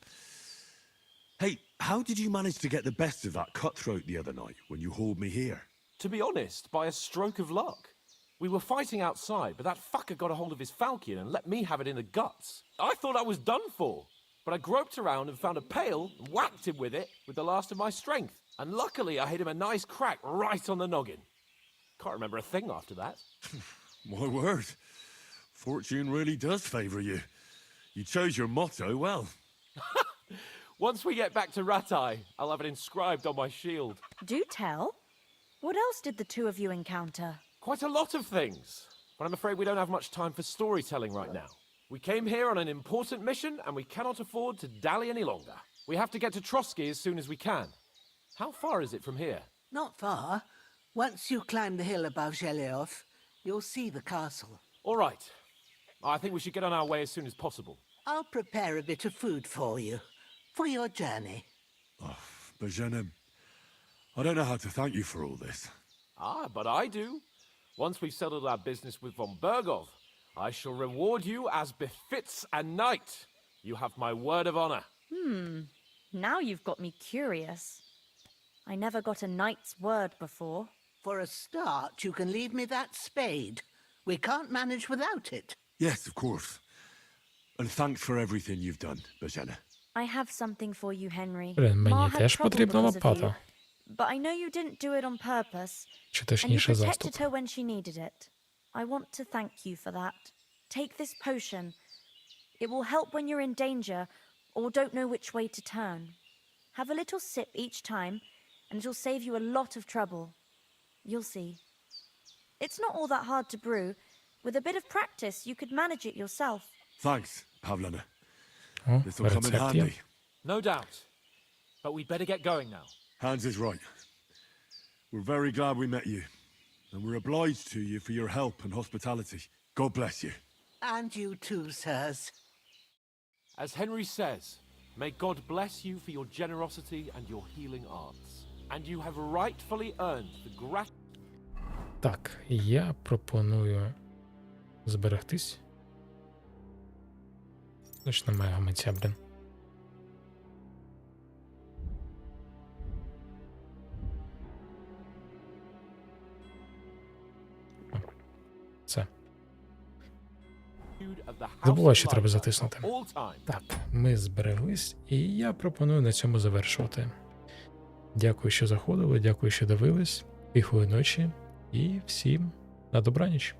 Hey, how did you manage to get the best of that cutthroat the other night when you hauled me here? To be honest, by a stroke of luck. We were fighting outside, but that fucker got a hold of his falchion and let me have it in the guts. I thought I was done for, but I groped around and found a pail and whacked him with it with the last of my strength. And luckily, I hit him a nice crack right on the noggin. Can't remember a thing after that. My word. Fortune really does favour you. You chose your motto well. Once we get back to Rattay, I'll have it inscribed on my shield. Do tell. What else did the two of you encounter? Quite a lot of things, but I'm afraid we don't have much time for storytelling right now. We came here on an important mission, and we cannot afford to dally any longer. We have to get to Trotsky as soon as we can. How far is it from here? Not far. Once you climb the hill above Zheleov, you'll see the castle. All right. I think we should get on our way as soon as possible. I'll prepare a bit of food for you, for your journey. Oh, Bozhena, I don't know how to thank you for all this. Ah, but I do. Once we've settled our business with von Bergov, I shall reward you as befits a knight. You have my word of honor. Now you've got me curious. I never got a knight's word before. For a start, you can leave me that spade. We can't manage without it. Yes, of course. And thanks for everything you've done, Bozhena. I have something for you, Henry. Блін, Ma мені had теж trouble потрібна because of you, лопата. but I know you didn't do it on purpose. Чи And you точніше protected заступ. her when she needed it. I want to thank you for that. Take this potion. It will help when you're in danger or don't know which way to turn. Have a little sip each time, and it'll save you a lot of trouble. You'll see. It's not all that hard to brew. With a bit of practice, you could manage it yourself. Thanks, Pavlena. О, This'll come in рецепт є. handy. No doubt. But we'd better get going now. Hans is right. We're very glad we met you. And we're obliged to you for your help and hospitality. God bless you. And you too, sirs. As Henry says, may God bless you for your generosity and your healing arts. And you have rightfully earned the gratitude. Так, я пропоную зберегтись. Точно немає гаманця, блін. Все. Забуваю, що треба затиснути. Так, ми збереглись, і я пропоную на цьому завершувати. Дякую, що заходили, дякую, що дивились. Тихої ночі, і всім на добраніч.